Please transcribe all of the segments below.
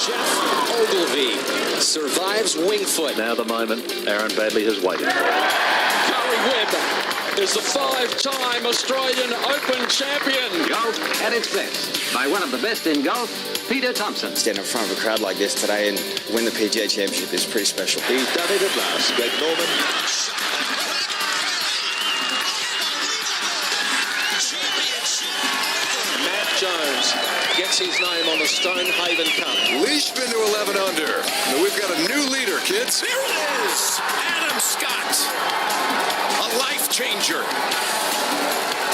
Jeff Ogilvy survives Wingfoot. Now the moment Aaron Badley has waited for. Gary Webb is the 5-time Australian Open champion. Golf at its best by one of the best in golf, Peter Thompson. Stand in front of a crowd like this today and win the PGA Championship is pretty special. He's done it at last. Greg Norman. Matt Jones gets his name on the Stonehaven Cup. Leishman to 11 under. Now we've got a new leader, kids. There it is, Adam Scott, a life changer.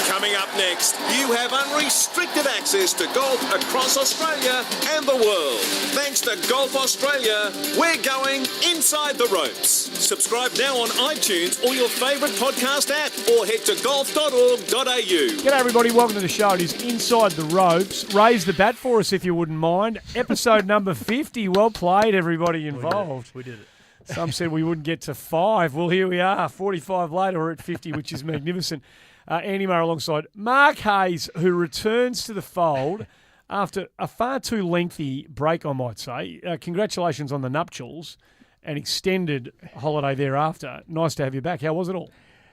Coming up next, you have unrestricted access to golf across Australia and the world. Thanks to Golf Australia, we're going inside the ropes. Subscribe now on iTunes or your favourite podcast app, or head to golf.org.au. G'day everybody, welcome to the show. It is Inside the Ropes. Raise the bat for us if you wouldn't mind. Episode number 50. Well played, everybody involved. We did it. Some said we wouldn't get to 5. Well, here we are, 45 later, we're at 50, which is magnificent. Andy Maher alongside Mark Hayes, who returns to the fold after a far too lengthy break, I might say. Congratulations on the nuptials and extended holiday thereafter. Nice to have you back. How was it all?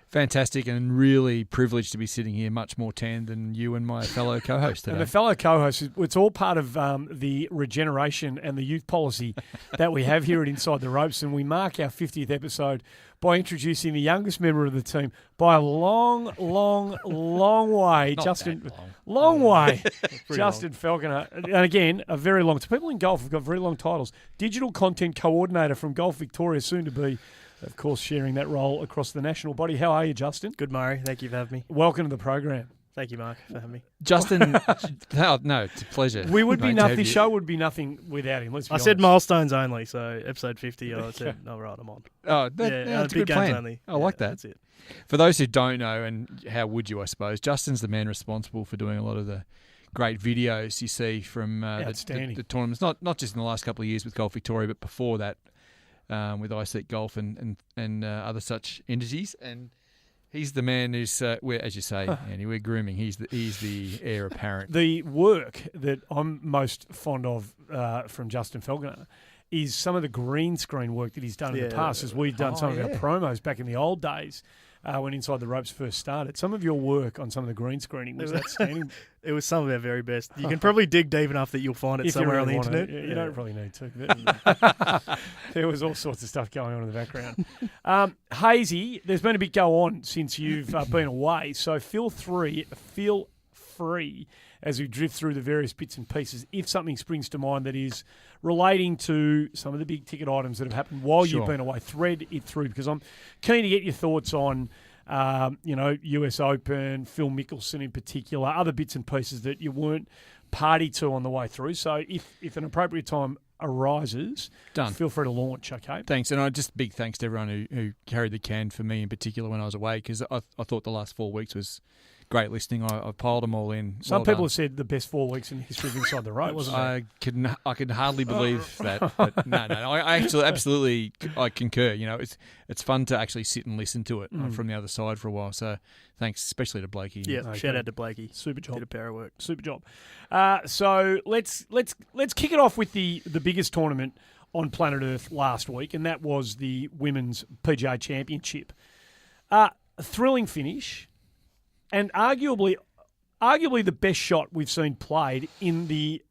Fantastic, and really privileged to be sitting here, much more tan than you and my fellow co-host today. And the fellow co-host, it's all part of the regeneration and the youth policy that we have here at Inside the Ropes, and we mark our 50th episode by introducing the youngest member of the team by a long way. Not Justin, that long. way. Justin Falconer. And again, a very long. People in golf have got very long titles. Digital content coordinator from Golf Victoria, soon to be, of course, sharing that role across the national body. How are you, Justin? Good, Murray. Thank you for having me. Welcome to the program. Thank you, Mark, for having me. Justin, no, it's a pleasure. We would be mate, nothing. The show would be nothing without him. Let's be I honest. said milestones only, so episode 50, I said, all right, I'm on. Oh, that's a big good games plan. only. I like that. That's it. For those who don't know, and how would you, I suppose, Justin's the man responsible for doing a lot of the great videos you see from the tournaments, not just in the last couple of years with Golf Victoria, but before that with iSeek Golf and other such entities. And he's the man who's, as you say, Andy, we're grooming. He's the heir apparent. The work that I'm most fond of from Justin Falconer is some of the green screen work that he's done in the past, as we've done some of our promos back in the old days when Inside the Ropes first started. Some of your work on some of the green screening was outstanding. It was some of our very best. You can probably dig deep enough that you'll find it If somewhere you on the really want internet. it. You don't really need to. There was all sorts of stuff going on in the background. Hayesy, there's been a bit go on since you've been away, so feel free as we drift through the various bits and pieces. If something springs to mind that is relating to some of the big ticket items that have happened while you've been away, thread it through, because I'm keen to get your thoughts on US Open, Phil Mickelson in particular, other bits and pieces that you weren't party to on the way through. So if an appropriate time arises, feel free to launch, okay? Thanks, and just big thanks to everyone who carried the can for me in particular when I was away, because I thought the last 4 weeks was great listening. I piled them all in. Some people have said the best 4 weeks in the history of Inside the Ropes. I can hardly believe that. But no, I actually absolutely I concur. You know, it's fun to actually sit and listen to it from the other side for a while. So thanks, especially to Blakey. Yeah, shout out to Blakey. Super job. Did a pair of work. Super job. So let's kick it off with the biggest tournament on planet Earth last week, and that was the Women's PGA Championship. A thrilling finish. And arguably the best shot we've seen played in the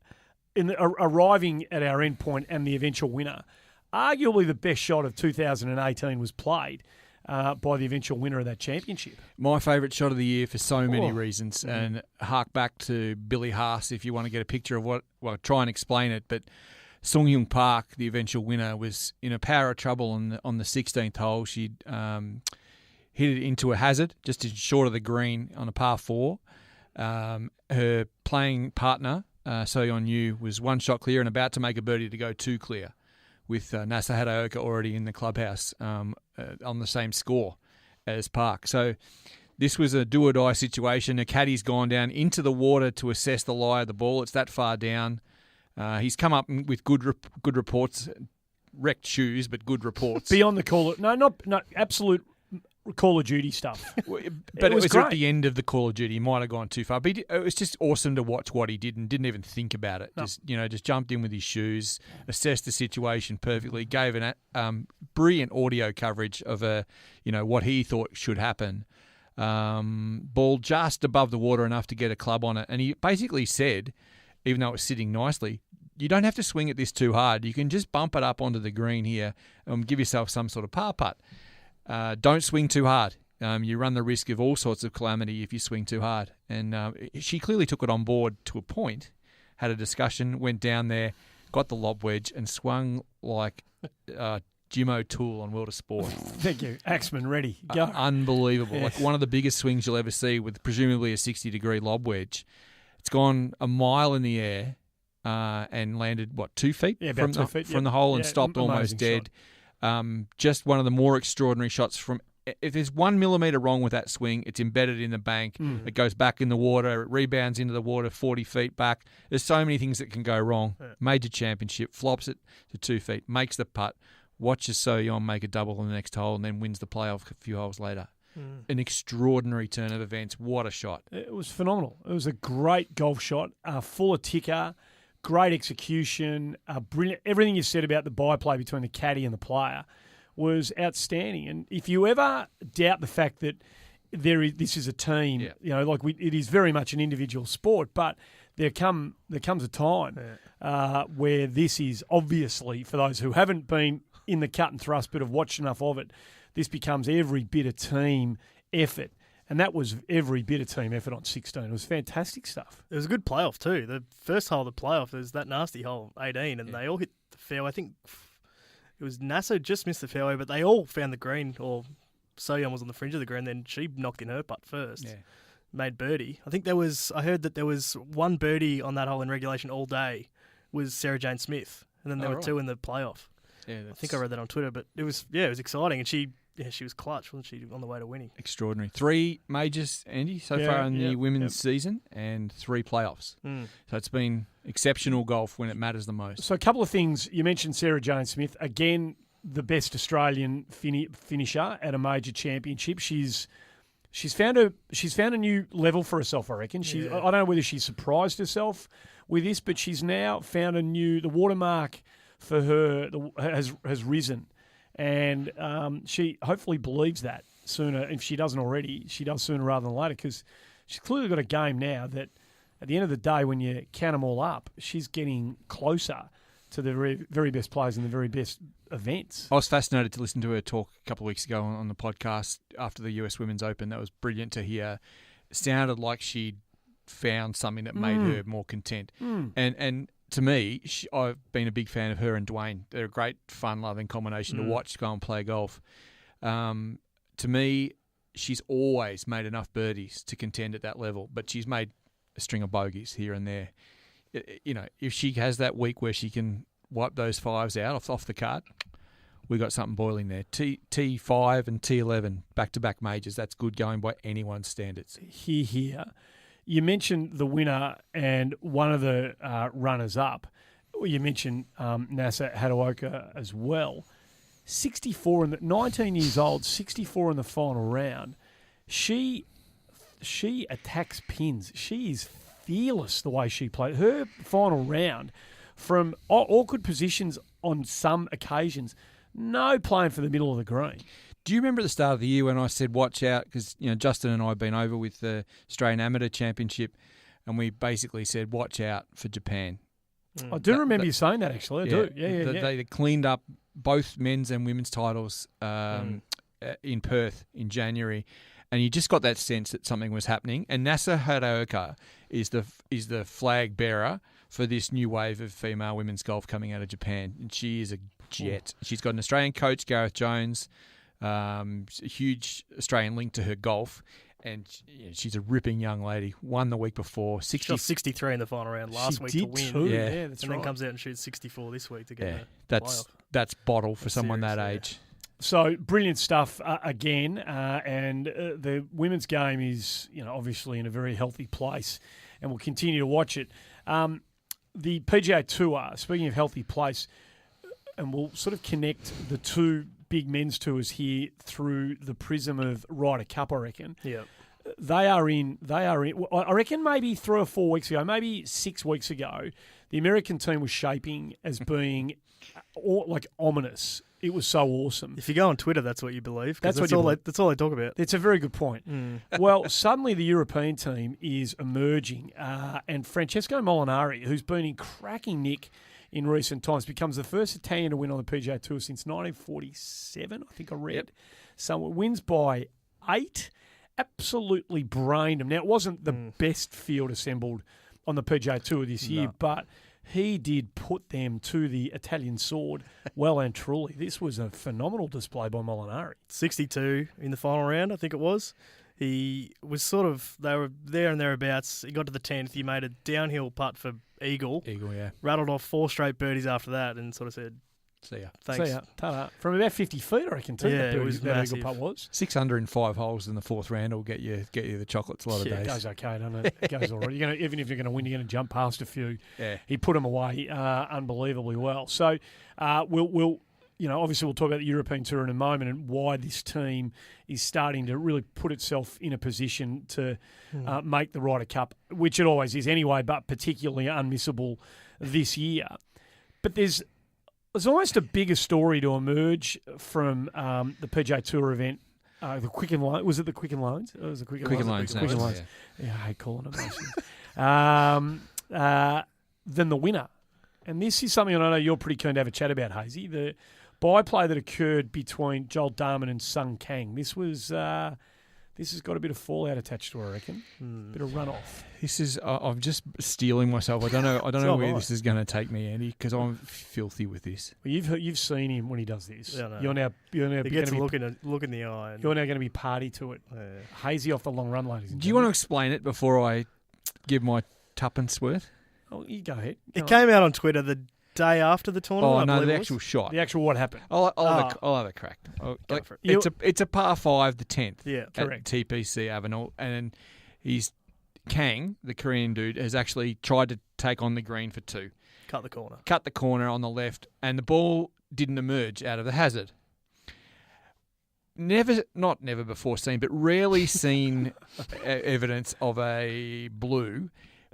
arriving at our end point and the eventual winner. Arguably the best shot of 2018 was played by the eventual winner of that championship. My favourite shot of the year for so many reasons, and hark back to Billy Haas if you want to get a picture of try and explain it. But Sung Hyung Park, the eventual winner, was in a power of trouble on the 16th hole. She'd hit it into a hazard, just short of the green on a par 4. Her playing partner, So-Yeon Yu, was one shot clear and about to make a birdie to go 2 clear, with Nasa Hadaoka already in the clubhouse on the same score as Park. So this was a do-or-die situation. A caddy's gone down into the water to assess the lie of the ball. It's that far down. He's come up with good reports, wrecked shoes, but good reports. Beyond the call, absolute Call of Duty stuff. But it was great. at the end of the Call of Duty. He might have gone too far. But it was just awesome to watch what he did and didn't even think about it. No. Just jumped in with his shoes, assessed the situation perfectly, gave an brilliant audio coverage of what he thought should happen. Ball just above the water enough to get a club on it. And he basically said, even though it was sitting nicely, you don't have to swing at this too hard. You can just bump it up onto the green here and give yourself some sort of par putt. Don't swing too hard. You run the risk of all sorts of calamity if you swing too hard. And she clearly took it on board to a point, had a discussion, went down there, got the lob wedge and swung like Jim O'Toole on World of Sport. Thank you. Axeman ready. Go. Unbelievable. Yes. Like one of the biggest swings you'll ever see with presumably a 60-degree lob wedge. It's gone a mile in the air and landed, 2 feet? Yeah, about 2 feet. From the hole and stopped almost dead. Just one of the more extraordinary shots from... If there's 1 millimetre wrong with that swing, it's embedded in the bank. It goes back in the water. It rebounds into the water 40 feet back. There's so many things that can go wrong. Yeah. Major championship, flops it to 2 feet, makes the putt, watches So Yon make a double on the next hole and then wins the playoff a few holes later. An extraordinary turn of events. What a shot. It was phenomenal. It was a great golf shot, full of ticker, great execution, brilliant. Everything you said about the byplay between the caddy and the player was outstanding. And if you ever doubt the fact that this is a team, it is very much an individual sport, but there comes a time where this is obviously, for those who haven't been in the cut and thrust but have watched enough of it, this becomes every bit of team effort. And that was every bit of team effort on 16. It was fantastic stuff. It was a good playoff too. The first hole of the playoff, there was that nasty hole, 18, and they all hit the fairway. I think it was Nasser just missed the fairway, but they all found the green, or So-Young was on the fringe of the green, then she knocked in her putt first. Yeah. Made birdie. I heard that there was one birdie on that hole in regulation all day was Sarah Jane Smith, and then there were two in the playoff. Yeah, I think I read that on Twitter, but it was exciting, and she was clutch, wasn't she, on the way to winning? Extraordinary. 3 majors, Andy, so far in the women's season, and 3 playoffs. So it's been exceptional golf when it matters the most. So a couple of things. You mentioned Sarah Jane Smith. Again, the best Australian finisher at a major championship. She's found a new level for herself, I reckon. I don't know whether she surprised herself with this, but she's now found the watermark for her has risen. And she hopefully believes that sooner. If she doesn't already, she does sooner rather than later, because she's clearly got a game now that at the end of the day, when you count them all up, she's getting closer to the very, very best players in the very best events. I was fascinated to listen to her talk a couple of weeks ago on the podcast after the US Women's Open. That was brilliant to hear. It sounded like she'd found something that made her more content. And to me, I've been a big fan of her and Dwayne. They're a great, fun-loving combination to watch go and play golf. To me, she's always made enough birdies to contend at that level, but she's made a string of bogeys here and there. If she has that week where she can wipe those 5s out off the cart, we got something boiling there. T5 and T11, back-to-back majors. That's good going by anyone's standards. Here. You mentioned the winner and one of the runners-up. You mentioned Nasser Hadaoka as well. 19 years old, 64 in the final round. She attacks pins. She is fearless the way she played. Her final round, from awkward positions on some occasions, no playing for the middle of the green. Do you remember at the start of the year when I said watch out, because Justin and I have been over with the Australian Amateur Championship, and we basically said watch out for Japan. I do remember you saying that, actually. I do. Yeah. They cleaned up both men's and women's titles in Perth in January, and you just got that sense that something was happening. And Nasser Hadaoka is the flag bearer for this new wave of female women's golf coming out of Japan, and she is a jet. She's got an Australian coach, Gareth Jones. A huge Australian link to her golf, and she's a ripping young lady. Won the week before. She shot 63 in the final round last week to win. Too. Yeah, that's and right. then comes out and shoots 64 this week to get the playoff. That's bottle for someone that age. So brilliant stuff again, and the women's game is obviously in a very healthy place, and we'll continue to watch it. The PGA Tour, speaking of healthy place, and we'll sort of connect the two big men's tours here through the prism of Ryder Cup, I reckon. Yeah. They are in. I reckon maybe 3 or 4 weeks ago, maybe 6 weeks ago, the American team was shaping as being like ominous. It was so awesome. If you go on Twitter, that's what you believe. That's all they talk about. It's a very good point. Well, suddenly the European team is emerging, and Francesco Molinari, who's been in cracking nick in recent times, becomes the first Italian to win on the PGA Tour since 1947, I think I read. Yep. So wins by 8. Absolutely brained him. Now, it wasn't the best field assembled on the PGA Tour this year, but he did put them to the Italian sword well and truly. This was a phenomenal display by Molinari. 62 in the final round, I think it was. He was they were there and thereabouts. He got to the 10th. He made a downhill putt for Eagle. Eagle, yeah. Rattled off 4 straight birdies after that and sort of said, See ya. thanks. See ya. Ta-da. From about 50 feet, I reckon, too. Yeah, that it was that massive. Eagle putt was. 605 holes in the fourth round will get you the chocolates a lot of Yeah, days. it goes okay, doesn't it? It goes all right. Even if you're going to win, you're going to jump past a few. Yeah. He put them away unbelievably well. So we'll obviously we'll talk about the European Tour in a moment and why this team is starting to really put itself in a position to make the Ryder Cup, which it always is anyway, but particularly unmissable this year. But there's almost a bigger story to emerge from the PGA Tour event. The Quicken Loans. Was it the Quicken Loans? It was the Quicken Loans. Quicken Quicken Loans, Loans. Yeah, I hate calling it those things. Than the winner. And this is something I know you're pretty keen to have a chat about, Hayesy. The byplay that occurred between Joel Darman and Sung Kang. This has got a bit of fallout attached to it, I reckon. Bit of runoff. This is I'm just stealing myself. I don't know where this is going to take me, Andy, because I'm filthy with this. Well, you've seen him when he does this. Yeah, I know. You're now He gets a look in the eye. You're now going to be party to it. Yeah. Hazy off the long run, ladies and Do you want to gentlemen. explain it before I give my tuppence worth? Oh, you go ahead. It came out on Twitter the day after the tournament. Oh I no, believe the it was. actual shot. The actual what happened. I'll have a crack. for it. It's a par 5, the 10th. Yeah, correct. At TPC Avenel, and Kang, the Korean dude, has actually tried to take on the green for 2. Cut the corner. Cut the corner on the left, and the ball didn't emerge out of the hazard. Not never before seen, but rarely seen evidence of a blue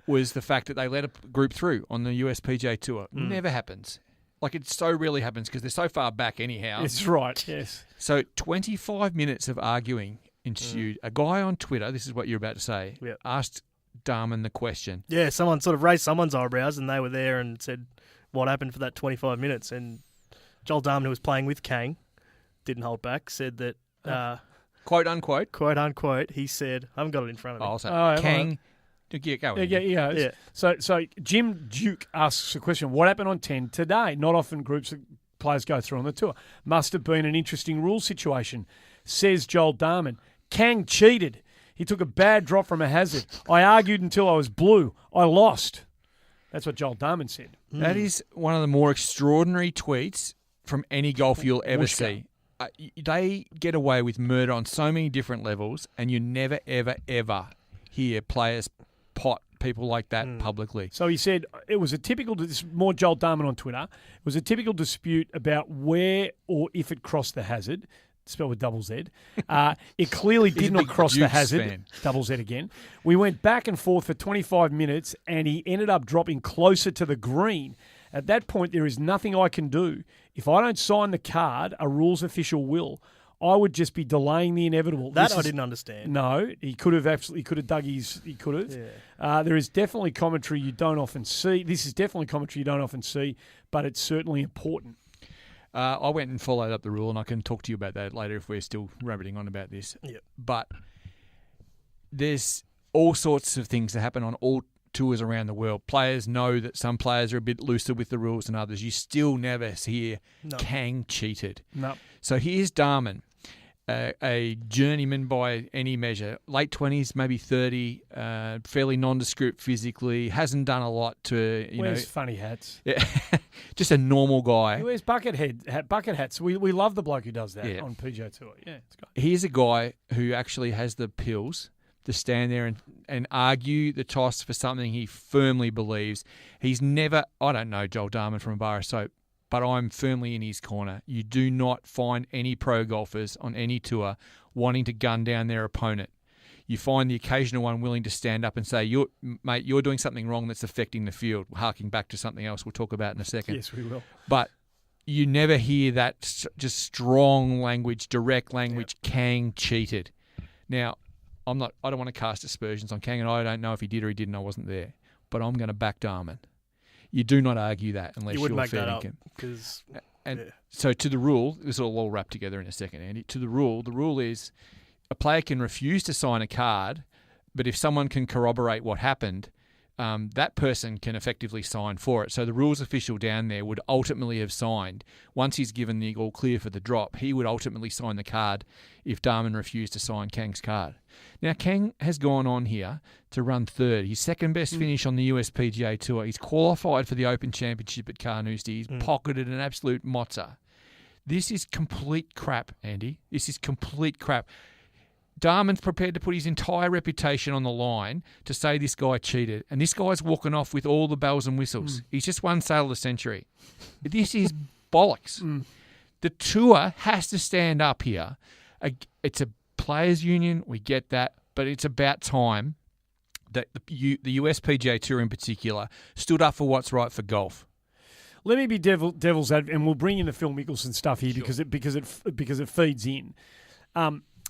was the fact that they let a group through on the US PGA Tour. Never happens. Like, it so rarely happens because they're so far back anyhow. That's right, yes. So 25 minutes of arguing ensued. A guy on Twitter, this is what you're about to say, Yep. asked Darman the question. Yeah, someone sort of raised someone's eyebrows and they were there and said what happened for that 25 minutes. And Joel Darman, who was playing with Kang, didn't hold back, said that, Quote, unquote. quote unquote, he said, I haven't got it in front of me. I'll say Oh, Kang. Yeah, go ahead. Yeah. So Jim Duke asks a question: what happened on 10 today? Not often groups of players go through on the tour. Must have been an interesting rule situation, says Joel Darman. Kang cheated. He took a bad drop from a hazard. I argued until I was blue. I lost. That's what Joel Darman said. That is one of the more extraordinary tweets from any golf you'll ever Whooshka. see. They get away with murder on so many different levels, and you never, ever, ever hear players pot people like that publicly. So he said it was a typical, this is more Joel Darman on Twitter, it was a typical dispute about where or if it crossed the hazard, spelled with double Z. It clearly He's a did not big cross the Dukes hazard, fan. double Z again. We went back and forth for 25 minutes and he ended up dropping closer to the green. At that point, there is nothing I can do. If I don't sign the card, a rules official will. I would just be delaying the inevitable. That I didn't understand. No, he could have dug his. He could have. Yeah. There is definitely commentary you don't often see. This is definitely commentary you don't often see, but it's certainly important. I went and followed up the rule, and I can talk to you about that later if we're still rabbiting on about this. Yep. But there's all sorts of things that happen on all tours around the world. Players know that some players are a bit looser with the rules than others. You still never hear Kang cheated. No. So here's Darman, a journeyman by any measure, late 20s, maybe 30, fairly nondescript physically, hasn't done a lot to, Wears funny hats. Yeah, just a normal guy. He wears bucket hats. We love the bloke who does that Yeah. on PGA Tour. Yeah, it's great. Here's a guy who actually has the pills to stand there and argue the toss for something he firmly believes. He's never, I don't know Joel Darman from a bar of soap, but I'm firmly in his corner. You do not find any pro golfers on any tour wanting to gun down their opponent. You find the occasional one willing to stand up and say, "Mate, you're doing something wrong that's affecting the field," harking back to something else we'll talk about in a second. Yes, we will. But you never hear that just strong language, direct language, Kang cheated. Now, I don't want to cast aspersions on Kang, and I don't know if he did or he didn't. I wasn't there. But I'm going to back Darman. You do not argue that unless You you're would make fair that up income. because So to the rule, this will all wrap together in a second, Andy. To the rule is a player can refuse to sign a card, but if someone can corroborate what happened, that person can effectively sign for it. So the rules official down there would ultimately have signed. Once he's given the all clear for the drop, he would ultimately sign the card if Darman refused to sign Kang's card. Now, Kang has gone on here to run third. His second best finish on the US PGA Tour. He's qualified for the Open Championship at Carnoustie. He's pocketed an absolute mozza. This is complete crap, Andy. This is complete crap. Darman's prepared to put his entire reputation on the line to say this guy cheated. And this guy's walking off with all the bells and whistles. He's just won Sale of the Century. This is bollocks. The tour has to stand up here. It's a players' union. We get that. But it's about time that the US PGA Tour in particular stood up for what's right for golf. Let me be devil's advocate, and we'll bring in the Phil Mickelson stuff here because it feeds in.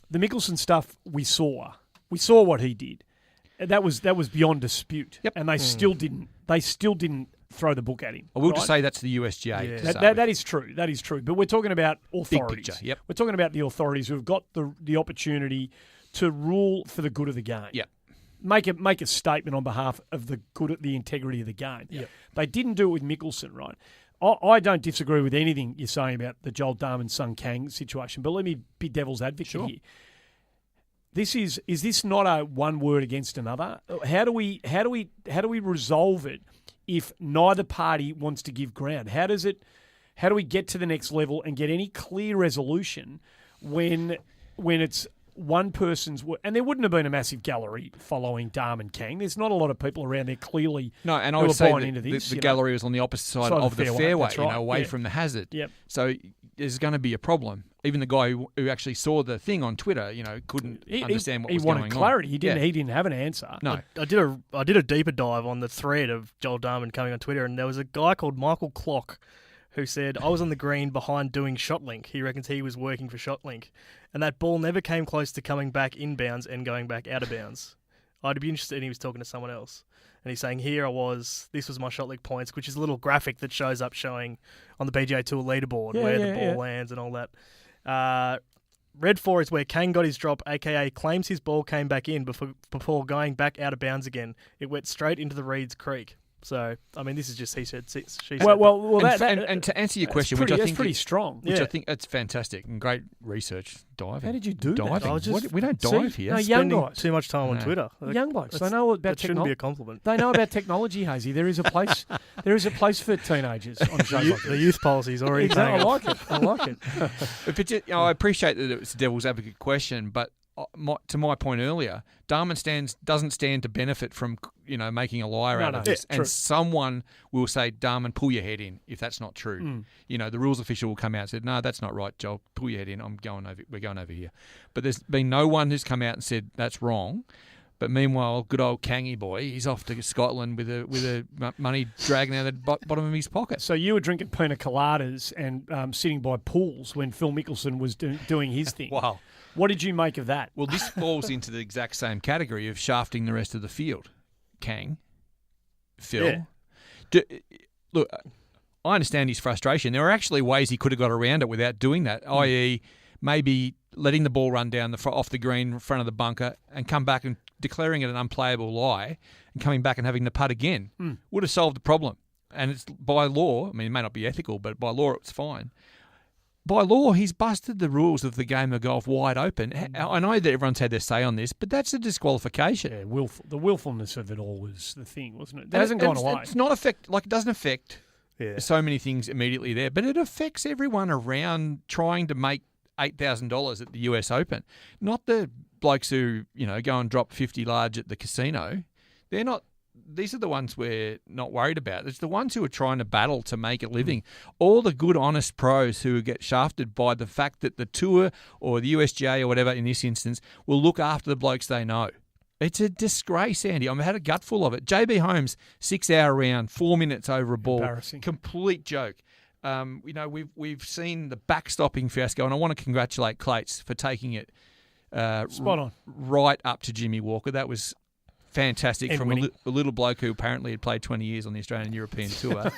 The Mickelson stuff we saw what he did. That was beyond dispute. Yep. And they still didn't throw the book at him. I will just say that's the USGA. Yeah. That is true. That is true. But we're talking about authorities. Big picture, yep. We're talking about the authorities who've got the opportunity to rule for the good of the game. Yep. Make a statement on behalf of the integrity of the game. Yep. They didn't do it with Mickelson, right? I don't disagree with anything you're saying about the Joel Darman Sung Kang situation, but let me be devil's advocate here. Is this not a one word against another? How do we resolve it if neither party wants to give ground? How do we get to the next level and get any clear resolution when it's one person's, and there wouldn't have been a massive gallery following Darman Kang. There's not a lot of people around there clearly. No, and I who would are say buying into this, the gallery was on the opposite side of the fairway, that's right. away from the hazard. Yep. So there's going to be a problem. Even the guy who actually saw the thing on Twitter, couldn't understand what was going on. He wanted clarity. He didn't have an answer. No. I did a deeper dive on the thread of Joel Darman coming on Twitter, and there was a guy called Michael Clock who said, "I was on the green behind doing ShotLink." He reckons he was working for ShotLink. And that ball never came close to coming back inbounds and going back out of bounds. I'd be interested, and he was talking to someone else. And he's saying, this was my ShotLink points, which is a little graphic that shows up showing on the PGA Tour leaderboard where the ball lands and all that. Red 4 is where Kang got his drop, a.k.a. claims his ball came back in before going back out of bounds again. It went straight into the Reeds Creek. So, I mean, this is just he said, she said. Well, and to answer your question, which I think that's pretty strong. Which I think that's fantastic and great research. Diving. How did you do that? We don't dive here. No, young Spending guys. Too much time on Twitter. Young blokes. They know about that shouldn't be a compliment. They know about technology, Hayesy. There is a place. There is a place for teenagers on shows like this. The youth policy is already Exactly. paying I like it. But I appreciate that it's a devil's advocate question, but to my point earlier, Darman doesn't stand to benefit from making a liar out of this, and someone will say, "Darman, pull your head in." If that's not true, the rules official will come out and say, "No, that's not right, Joel. Pull your head in. We're going over here." But there's been no one who's come out and said that's wrong. But meanwhile, good old Kangy boy, he's off to Scotland with a money dragging out of the bottom of his pocket. So you were drinking pina coladas and sitting by pools when Phil Mickelson was doing his thing. Wow. What did you make of that? Well, this falls into the exact same category of shafting the rest of the field. Kang, Phil. Yeah. Look, I understand his frustration. There are actually ways he could have got around it without doing that, i.e. maybe letting the ball run down off the green in front of the bunker and come back and declaring it an unplayable lie and coming back and having to putt again. Would have solved the problem. And it's by law, I mean, it may not be ethical, but by law it's fine. By law, he's busted the rules of the game of golf wide open. I know that everyone's had their say on this, but that's a disqualification. Yeah, the willfulness of it all was the thing, wasn't it? That hasn't gone away. It's not it doesn't affect so many things immediately there, but it affects everyone around trying to make $8,000 at the US Open. Not the blokes who, go and drop 50 large at the casino. They're not these are the ones we're not worried about. It's the ones who are trying to battle to make a living. All the good, honest pros who get shafted by the fact that the Tour or the USGA or whatever in this instance will look after the blokes they know. It's a disgrace, Andy. I've had a gutful of it. JB Holmes, 6-hour round, 4 minutes over a ball. Embarrassing. Complete joke. We've seen the backstopping fiasco, and I want to congratulate Clates for taking it spot on right up to Jimmy Walker. That was fantastic and from a little bloke who apparently had played 20 years on the Australian European Tour,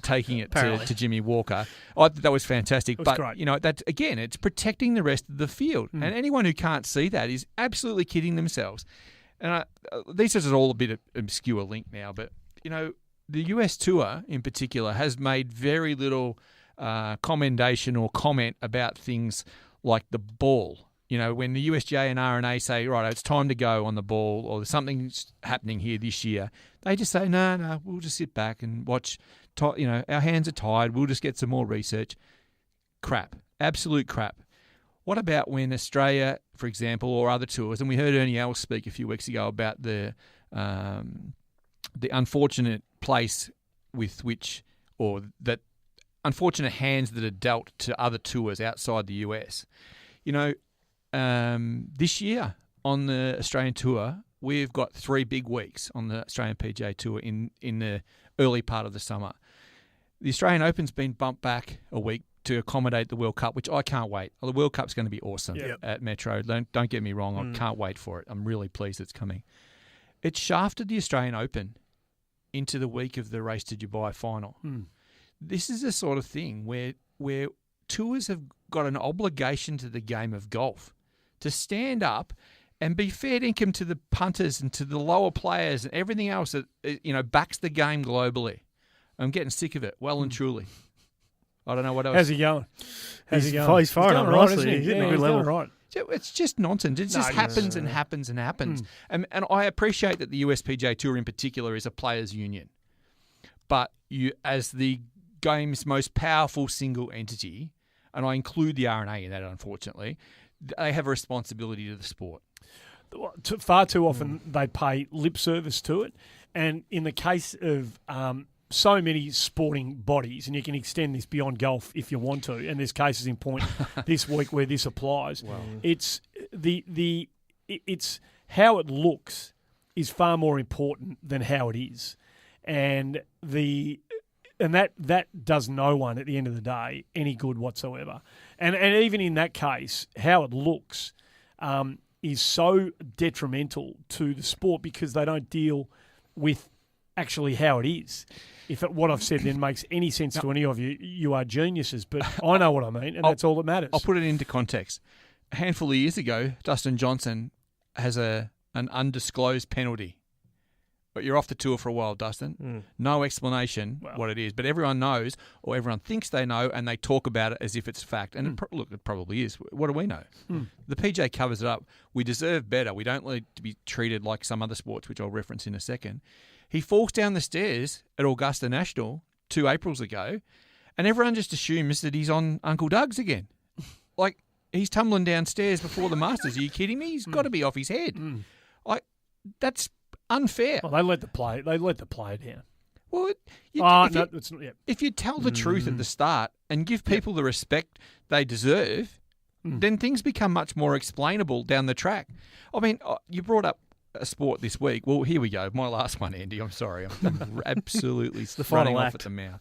taking it to Jimmy Walker. I thought that was fantastic. But, great. That again, it's protecting the rest of the field. And anyone who can't see that is absolutely kidding themselves. And this is all a bit of obscure link now, but, the US Tour in particular has made very little commendation or comment about things like the ball. When the USGA and RNA say, right, it's time to go on the ball or something's happening here this year, they just say, no, we'll just sit back and watch. Our hands are tied. We'll just get some more research. Crap. Absolute crap. What about when Australia, for example, or other tours, and we heard Ernie Els speak a few weeks ago about the unfortunate place with which, or that unfortunate hands that are dealt to other tours outside the US. This year on the Australian Tour, we've got 3 big weeks on the Australian PGA Tour in the early part of the summer. The Australian Open's been bumped back a week to accommodate the World Cup, which I can't wait. The World Cup's going to be awesome at Metro. Don't get me wrong, I can't wait for it. I'm really pleased it's coming. It shafted the Australian Open into the week of the Race to Dubai final. This is the sort of thing where tours have got an obligation to the game of golf to stand up and be fair income to the punters and to the lower players and everything else that backs the game globally. I'm getting sick of it, well and truly. I don't know what else. How's he going? He's firing up nicely. He's hitting a good level. Right. It's just nonsense. It just happens and happens and happens. And I appreciate that the USPGA Tour in particular is a players' union. But you, as the game's most powerful single entity, and I include the RNA in that, unfortunately, they have a responsibility to the sport. Far too often they pay lip service to it. And in the case of so many sporting bodies, and you can extend this beyond golf if you want to, and there's cases in point this week where this applies. Wow. It's it's how it looks is far more important than how it is. And that does no one at the end of the day any good whatsoever. And even in that case, how it looks is so detrimental to the sport because they don't deal with actually how it is. If what I've said then makes any sense to any of you, you are geniuses. But I know what I mean, and that's all that matters. I'll put it into context. A handful of years ago, Dustin Johnson has an undisclosed penalty. But you're off the tour for a while, Dustin. No explanation what it is. But everyone knows, or everyone thinks they know, and they talk about it as if it's fact. And it probably is. What do we know? The PJ covers it up. We deserve better. We don't need to be treated like some other sports, which I'll reference in a second. He falls down the stairs at Augusta National 2 Aprils ago, and everyone just assumes that he's on Uncle Doug's again. Like, he's tumbling downstairs before the Masters. Are you kidding me? He's got to be off his head. That's unfair. Well, they let the player down. Well, if you tell the truth at the start and give people the respect they deserve, then things become much more explainable down the track. I mean, you brought up a sport this week. Well, here we go. My last one, Andy. I'm sorry. I'm absolutely running off at the mouth.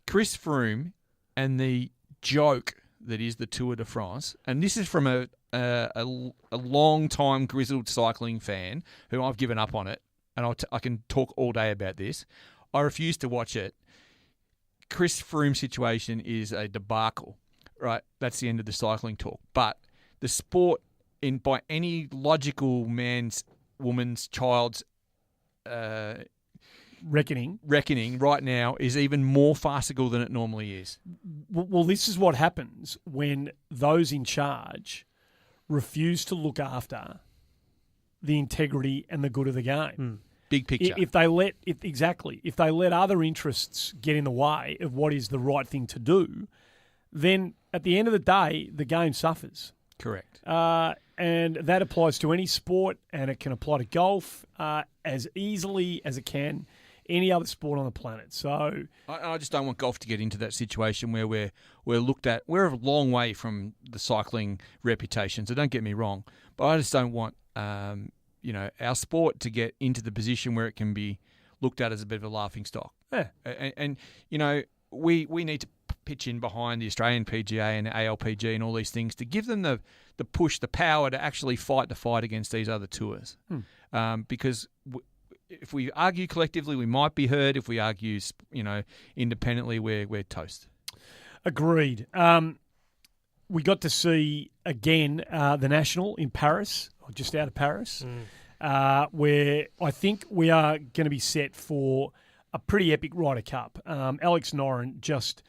Chris Froome and the joke that is the Tour de France, and this is from a long-time grizzled cycling fan who I've given up on it, and I can talk all day about this. I refuse to watch it. Chris Froome's situation is a debacle, right? That's the end of the cycling talk. But the sport, by any logical man's, woman's, child's reckoning right now is even more farcical than it normally is. Well, this is what happens when those in charge refuse to look after the integrity and the good of the game. Big picture. If they let other interests get in the way of what is the right thing to do, then at the end of the day, the game suffers. Correct. And that applies to any sport, and it can apply to golf as easily as it can any other sport on the planet. So I just don't want golf to get into that situation where we're looked at. We're a long way from the cycling reputation, so don't get me wrong. But I just don't want our sport to get into the position where it can be looked at as a bit of a laughing stock. Yeah. And we need to pitch in behind the Australian PGA and the ALPG and all these things to give them the push, the power to actually fight the fight against these other tours. Because if we argue collectively, we might be heard. If we argue, independently, we're toast. Agreed. We got to see again the National in Paris, or just out of Paris, where I think we are going to be set for a pretty epic Ryder Cup. Alex Noren just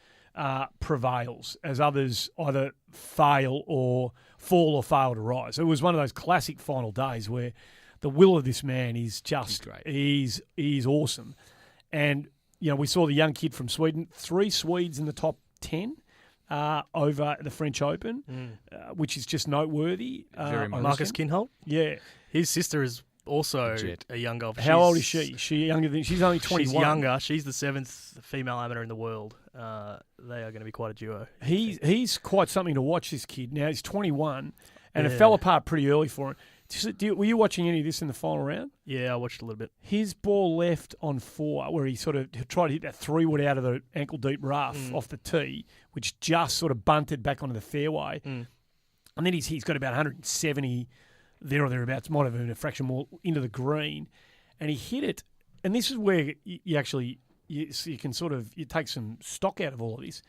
prevails as others either fall or fail to rise. It was one of those classic final days where the will of this man is just great. He's awesome. And, we saw the young kid from Sweden, 3 Swedes in the top 10 over the French Open, which is just noteworthy. Marcus Kinholt? Yeah. His sister is also a young golfer. How old is she? She's only 21. She's younger. She's the 7th female amateur in the world. They are going to be quite a duo. He's quite something to watch, this kid. Now, he's 21, and it fell apart pretty early for him. Were you watching any of this in the final round? Yeah, I watched a little bit. His ball left on 4, where he sort of tried to hit that 3-wood out of the ankle-deep rough off the tee, which just sort of bunted back onto the fairway. And then he's got about 170 there or thereabouts, might have been a fraction more, into the green. And he hit it. And this is where you can sort of take some stock out of all of this.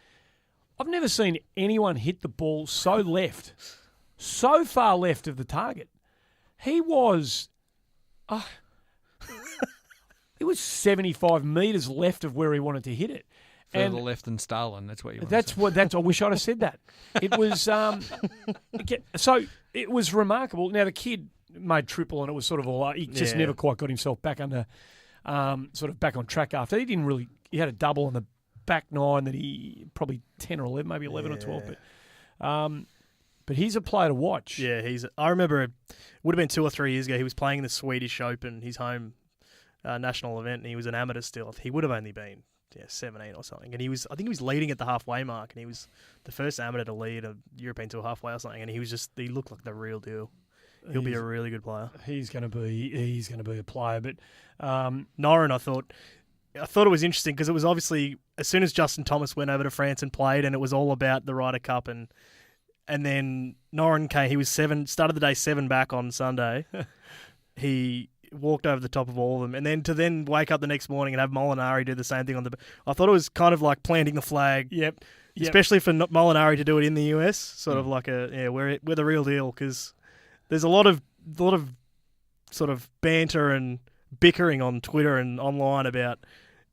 I've never seen anyone hit the ball so far left of the target. He was 75 metres left of where he wanted to hit it. Further left than Stalin, that's what you want to say. I wish I'd have said that. It was so it was remarkable. Now the kid made triple, and it was sort of he just never quite got himself back under back on track after. He had a double on the back 9 that he probably 10 or 11, maybe 11 or 12, but he's a player to watch. Yeah, I remember it would have been 2 or 3 years ago. He was playing the Swedish Open, his home national event, and he was an amateur still. He would have only been 17 or something, and I think he was leading at the halfway mark, and he was the first amateur to lead a European Tour halfway or something, and he looked like the real deal. He'll be a really good player. He's going to be a player, but Noren, I thought it was interesting because it was obviously as soon as Justin Thomas went over to France and played, and it was all about the Ryder Cup, and then Noren came. He was started the day 7 back on Sunday. He walked over the top of all of them, and then to wake up the next morning and have Molinari do the same thing I thought it was kind of like planting the flag. Yep. Especially for Molinari to do it in the US, sort of like we're the real deal, because there's a lot of sort of banter and bickering on Twitter and online about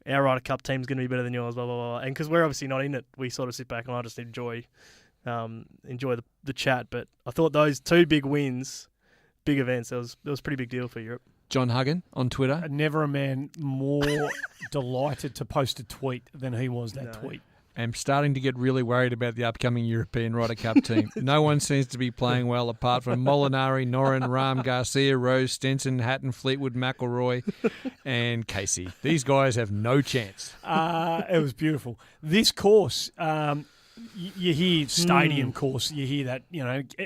our Ryder Cup team's going to be better than yours, blah blah blah. And because we're obviously not in it, we sort of sit back and I just enjoy the chat. But I thought those 2 big wins, big events, that was a pretty big deal for Europe. John Huggan on Twitter. Never a man more delighted to post a tweet than he was tweet. I'm starting to get really worried about the upcoming European Ryder Cup team. No one seems to be playing well apart from Molinari, Noren, Rahm, Garcia, Rose, Stenson, Hatton, Fleetwood, McIlroy, and Casey. These guys have no chance. It was beautiful. This course, you hear stadium course, you hear that,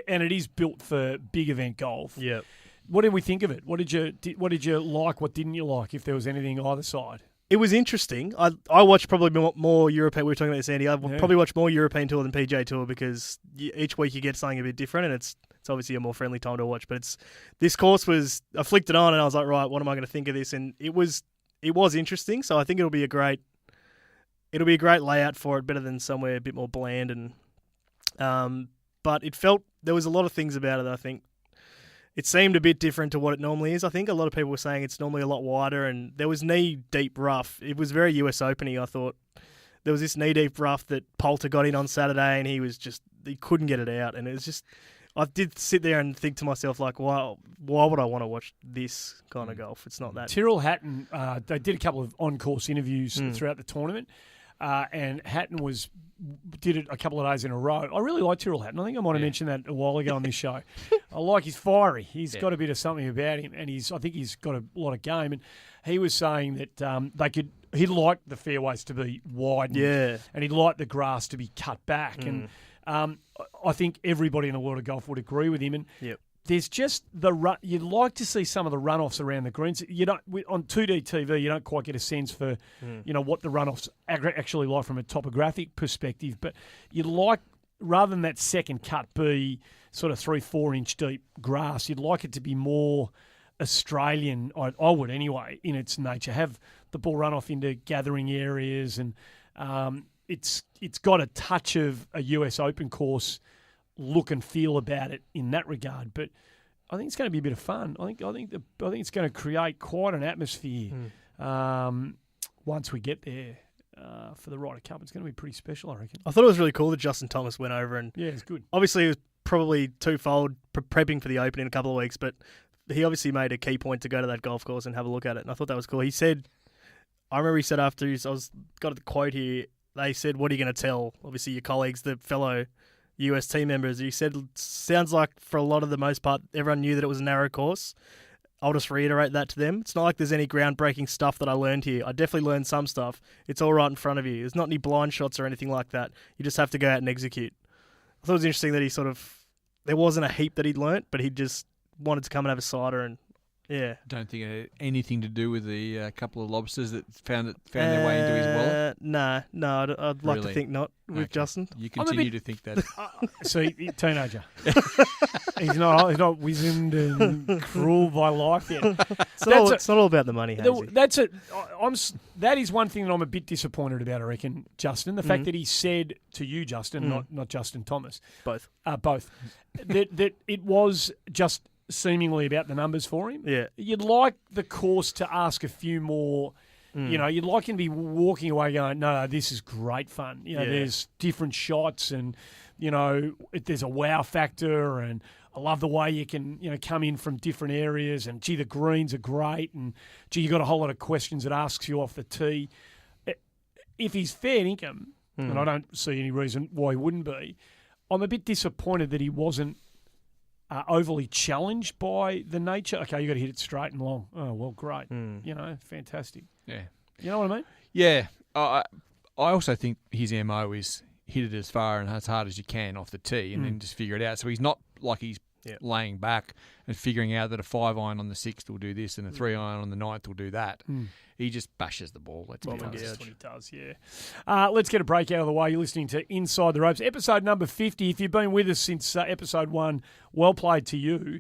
and it is built for big event golf. Yeah. What did we think of it? What did you like? What didn't you like? If there was anything either side. It was interesting. I watched probably more European. We were talking about this, Andy. I probably watched more European Tour than PGA Tour because each week you get something a bit different, and it's obviously a more friendly time to watch. But this course was, I flicked it on and I was like, right, what am I going to think of this? And it was interesting. So I think it'll be a great layout for it, better than somewhere a bit more bland. And but it felt there was a lot of things about it that I think. It seemed a bit different to what it normally is. I think a lot of people were saying it's normally a lot wider, and there was knee-deep rough. It was very US Open-y, I thought. There was this knee-deep rough that Poulter got in on Saturday, and he couldn't get it out. And it was just, I did sit there and think to myself, like, why would I want to watch this kind of golf? It's not that. Tyrrell Hatton, they did a couple of on-course interviews throughout the tournament, and Hatton did it a couple of days in a row. I really like Tyrrell Hatton. I think I might have mentioned that a while ago on this show. I like he's fiery. He's got a bit of something about him, and I think he's got a lot of game. And he was saying that he'd like the fairways to be widened, and he'd like the grass to be cut back. And I think everybody in the world of golf would agree with him. And there's just you'd like to see some of the runoffs around the greens. You don't on 2D TV. You don't quite get a sense for what the runoffs actually like from a topographic perspective. But you'd like, rather than that second cut be sort of 3-4 inch deep grass, you'd like it to be more Australian. I would anyway, in its nature, have the ball run off into gathering areas, and it's got a touch of a US Open course look and feel about it in that regard. But I think it's going to be a bit of fun. I think it's going to create quite an atmosphere once we get there for the Ryder Cup. It's going to be pretty special, I reckon. I thought it was really cool that Justin Thomas went over, and it's good. Obviously, it was probably twofold prepping for the Open in a couple of weeks, but he obviously made a key point to go to that golf course and have a look at it, and I thought that was cool. He said, I remember he said after, got the quote here, they said, what are you going to tell, obviously, your colleagues, the fellow US team members? He said, sounds like for a lot of the most part, everyone knew that it was a narrow course. I'll just reiterate that to them. It's not like there's any groundbreaking stuff that I learned here. I definitely learned some stuff. It's all right in front of you. There's not any blind shots or anything like that. You just have to go out and execute. I thought it was interesting that there wasn't a heap that he'd learnt, but he just wanted to come and have a cider, and Don't think it had anything to do with the couple of lobsters that found their way into his wallet? No, I'd like to think not with Justin. You continue to think that. See, teenager. He's not wizened and cruel by life yet. It's not all about the money, Hayesy. That is one thing that I'm a bit disappointed about, I reckon, Justin. The fact that he said to you, Justin, not Justin Thomas. Both. that it was just seemingly about the numbers for him. Yeah. You'd like the course to ask a few more. You'd like him to be walking away going, no, this is great fun. There's different shots, and there's a wow factor, and I love the way you can come in from different areas, and gee, the greens are great, and gee, you got a whole lot of questions it asks you off the tee. If he's fair income, and I don't see any reason why he wouldn't be, I'm a bit disappointed that he wasn't overly challenged by the nature. Okay, you got to hit it straight and long. Oh, well, great. Fantastic. Yeah. You know what I mean? Yeah. I also think his MO is hit it as far and as hard as you can off the tee and then just figure it out. So he's not like he's laying back and figuring out that a 5-iron on the 6th will do this and a 3-iron on the 9th will do that. He just bashes the ball. Let's be honest. That's what he does, let's get a break out of the way. You're listening to Inside the Ropes, episode number 50. If you've been with us since episode 1, well played to you.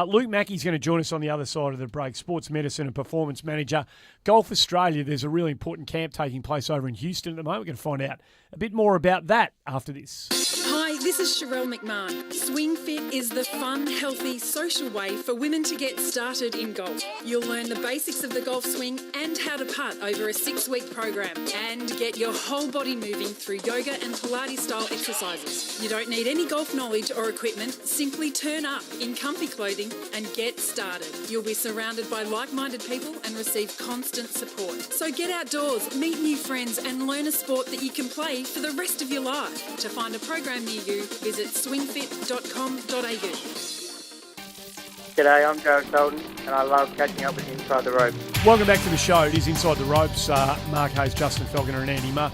Luke Mackey's going to join us on the other side of the break, sports medicine and performance manager. Golf Australia, there's a really important camp taking place over in Houston at the moment. We're going to find out a bit more about that after this. Hi, this is Sherelle McMahon. Swing Fit is the fun, healthy, social way for women to get started in golf. You'll learn the basics of the golf swing and how to putt over a 6-week program, and get your whole body moving through yoga and Pilates-style exercises. You don't need any golf knowledge or equipment. Simply turn up in comfy clothing and get started. You'll be surrounded by like-minded people and receive constant support. So get outdoors, meet new friends, and learn a sport that you can play for the rest of your life. To find a program near you, visit swingfit.com.au. G'day, I'm Jared Sultan, and I love catching up with Inside the Ropes. Welcome back to the show. It is Inside the Ropes. Mark Hayes, Justin Falconer, and Andy Maher.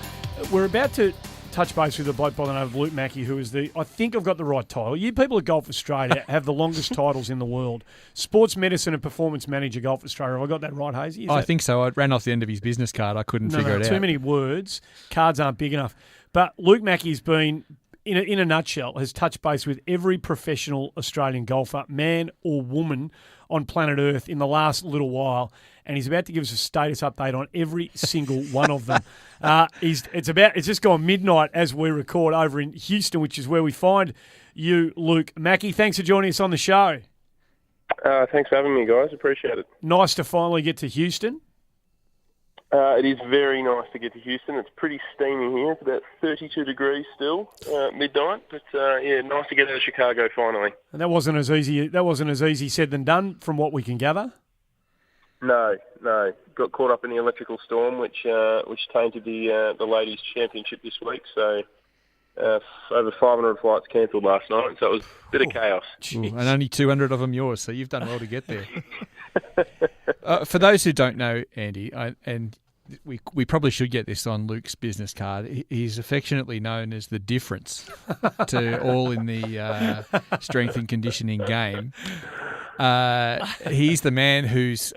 We're about to touch base with a bloke by the name of Luke Mackey, who is I think I've got the right title. You people at Golf Australia have the longest titles in the world. Sports Medicine and Performance Manager, Golf Australia. Have I got that right, Hayesy? I think so. I ran off the end of his business card. I couldn't figure it out. Too many words. Cards aren't big enough. But Luke Mackey's been, in a nutshell, has touched base with every professional Australian golfer, man or woman, on planet Earth in the last little while, and he's about to give us a status update on every single one of them. It's just gone midnight as we record over in Houston, which is where we find you, Luke Mackey. Thanks for joining us on the show. Thanks for having me, guys. Appreciate it. Nice to finally get to Houston. It is very nice to get to Houston. It's pretty steamy here. It's about 32 degrees still, midnight. But nice to get out of Chicago finally. And that wasn't as easy said than done, from what we can gather. No. Got caught up in the electrical storm, which tainted the ladies' championship this week. So Over 500 flights cancelled last night, so it was a bit of chaos. Ooh, and only 200 of them yours, so you've done well to get there. For those who don't know, Andy, we probably should get this on Luke's business card. He's affectionately known as the difference to all in the strength and conditioning game. He's the man who's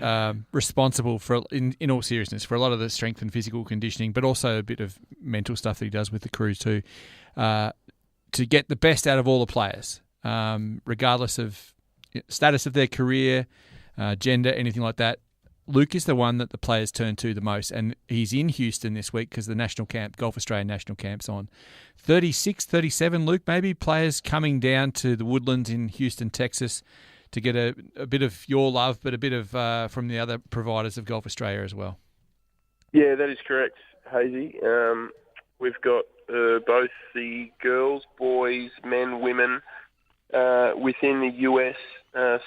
responsible for, in all seriousness, for a lot of the strength and physical conditioning, but also a bit of mental stuff that he does with the crews too, to get the best out of all the players, regardless of status of their career, gender, anything like that. Luke is the one that the players turn to the most, and he's in Houston this week because the national camp, Golf Australia national camp's on. 36, 37, Luke, maybe players coming down to the Woodlands in Houston, Texas, to get a bit of your love, but a bit of from the other providers of Golf Australia as well. Yeah, that is correct, Hayesy. We've got both the girls, boys, men, women within the US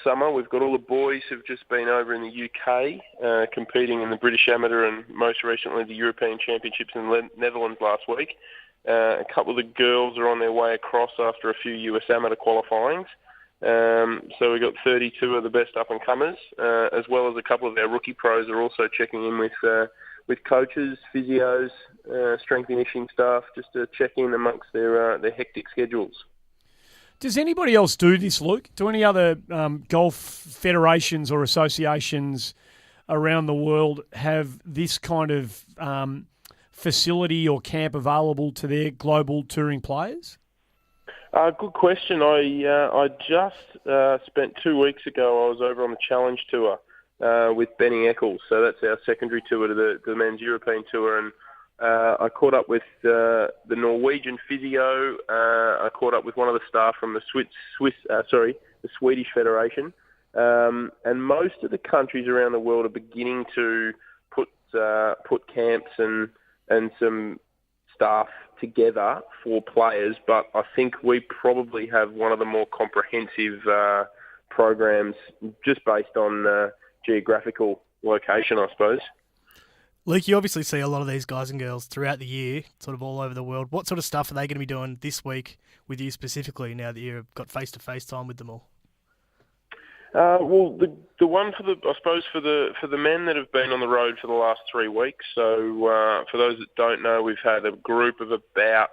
summer. We've got all the boys who've just been over in the UK competing in the British Amateur and most recently the European Championships in the Netherlands last week. A couple of the girls are on their way across after a few US Amateur qualifyings. So we've got 32 of the best up-and-comers, as well as a couple of our rookie pros are also checking in with coaches, physios, strength and conditioning staff, just to check in amongst their hectic schedules. Does anybody else do this, Luke? Do any other golf federations or associations around the world have this kind of facility or camp available to their global touring players? Good question. I just spent 2 weeks ago, I was over on the Challenge Tour with Benny Eccles. So that's our secondary tour to the men's European Tour. And I caught up with the Norwegian physio. I caught up with one of the staff from the the Swedish Federation. And most of the countries around the world are beginning to put camps and some staff together for players, but I think we probably have one of the more comprehensive programs just based on geographical location, I suppose. Luke, you obviously see a lot of these guys and girls throughout the year, sort of all over the world. What sort of stuff are they going to be doing this week with you specifically now that you've got face-to-face time with them all? Well, the one for the men that have been on the road for the last 3 weeks. So for those that don't know, we've had a group of about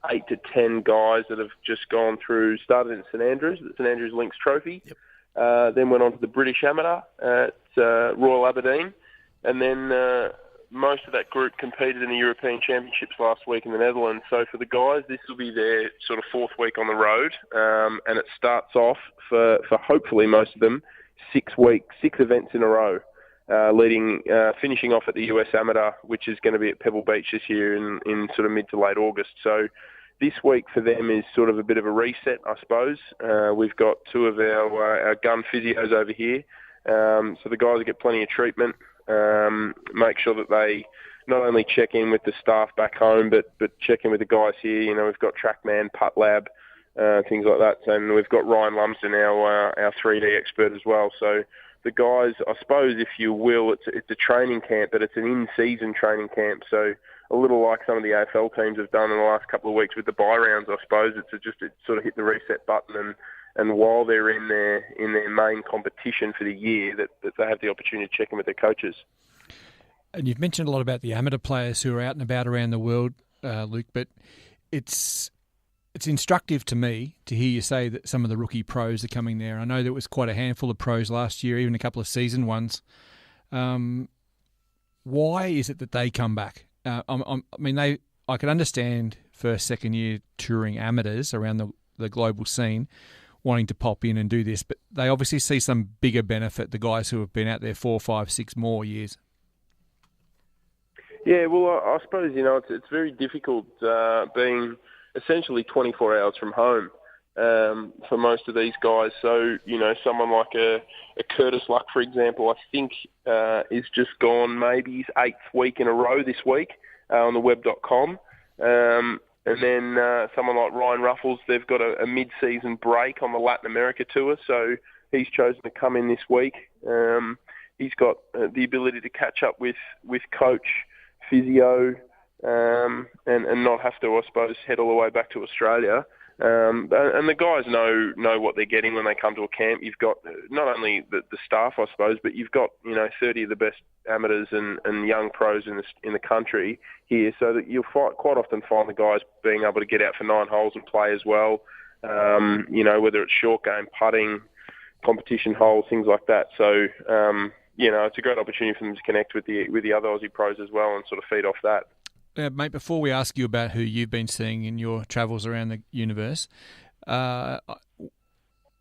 8 to 10 guys that have just gone through. Started in St Andrews, the St Andrews Links Trophy. Yep. Then went on to the British Amateur at Royal Aberdeen, and then most of that group competed in the European Championships last week in the Netherlands. So for the guys, this will be their sort of 4th week on the road, and it starts off for hopefully most of them 6 events in a row, finishing off at the US Amateur, which is going to be at Pebble Beach this year in sort of mid to late August. So this week for them is sort of a bit of a reset, I suppose. We've got 2 of our gun physios over here, so the guys get plenty of treatment. Make sure that they not only check in with the staff back home, but check in with the guys here. You know, we've got TrackMan, Putt Lab, things like that, and we've got Ryan Lumsden, our 3D expert as well. So the guys, I suppose, if you will, it's a training camp, but it's an in-season training camp. So a little like some of the AFL teams have done in the last couple of weeks with the bye rounds, I suppose. It's sort of hit the reset button and while they're in their main competition for the year, that they have the opportunity to check in with their coaches. And you've mentioned a lot about the amateur players who are out and about around the world, Luke, but it's instructive to me to hear you say that some of the rookie pros are coming there. I know there was quite a handful of pros last year, even a couple of seasoned ones. Why is it that they come back? I could understand first, second year touring amateurs around the global scene wanting to pop in and do this, but they obviously see some bigger benefit, the guys who have been out there 4, 5, 6 more years. Yeah, well, I suppose, it's very difficult being essentially 24 hours from home for most of these guys. So, someone like a Curtis Luck, for example, I think is just gone maybe his 8th week in a row this week on the web.com. And then someone like Ryan Ruffles, they've got a mid-season break on the Latin America tour, so he's chosen to come in this week. He's got the ability to catch up with coach, physio, and not have to, I suppose, head all the way back to Australia. And the guys know what they're getting when they come to a camp. You've got not only the staff, I suppose, but you've got 30 of the best amateurs and young pros in the country here, so that you'll quite often find the guys being able to get out for 9 holes and play as well. Whether it's short game, putting, competition holes, things like that. So it's a great opportunity for them to connect with the other Aussie pros as well and sort of feed off that. Mate, before we ask you about who you've been seeing in your travels around the universe,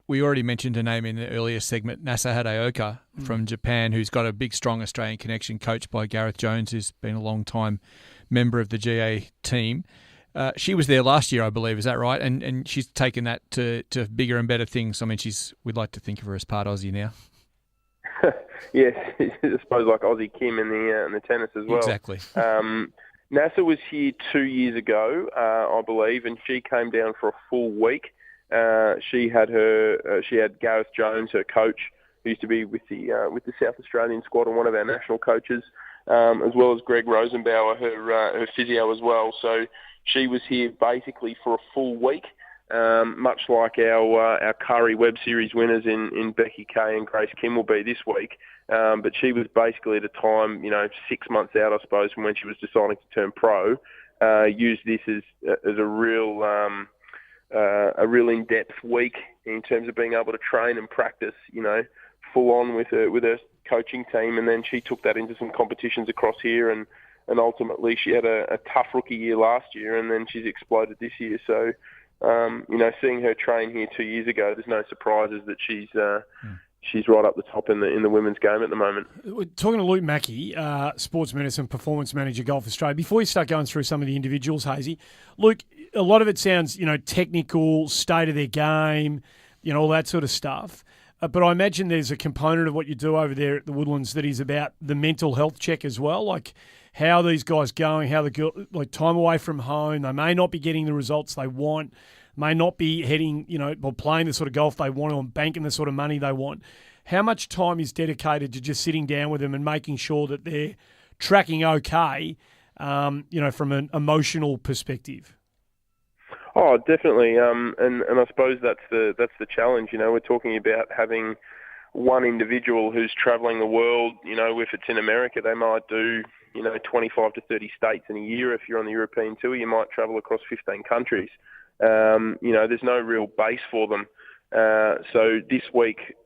we already mentioned her name in the earlier segment, Nasa Hadaoka from Japan, who's got a big, strong Australian connection, coached by Gareth Jones, who's been a long-time member of the GA team. She was there last year, I believe, is that right? And she's taken that to bigger and better things. I mean, we'd like to think of her as part Aussie now. Yes, I suppose like Aussie Kim in the tennis as well. Exactly. NASA was here 2 years ago, I believe, and she came down for a full week. She had Gareth Jones, her coach, who used to be with the South Australian squad and one of our national coaches, as well as Greg Rosenbauer, her physio as well. So she was here basically for a full week, much like our Curry Web Series winners in Becky Kay and Grace Kim will be this week. But she was basically at a time, 6 months out, I suppose, from when she was deciding to turn pro, used this as a real in-depth week in terms of being able to train and practice, full on with her coaching team. And then she took that into some competitions across here, and ultimately she had a tough rookie year last year, and then she's exploded this year. So, seeing her train here 2 years ago, there's no surprises that she's right up the top in the women's game at the moment. We're talking to Luke Mackey, Sports Medicine Performance Manager, Golf Australia. Before you start going through some of the individuals, Hayesy, Luke, a lot of it sounds, technical, state of their game, all that sort of stuff. But I imagine there's a component of what you do over there at the Woodlands that is about the mental health check as well, like how these guys going, how the girl, like time away from home, they may not be getting the results they want, may not be heading, or playing the sort of golf they want or banking the sort of money they want. How much time is dedicated to just sitting down with them and making sure that they're tracking okay, from an emotional perspective? Oh, definitely. And I suppose that's the challenge. We're talking about having one individual who's travelling the world. If it's in America, they might do 25 to 30 states in a year. If you're on the European tour, you might travel across 15 countries. There's no real base for them. So this week,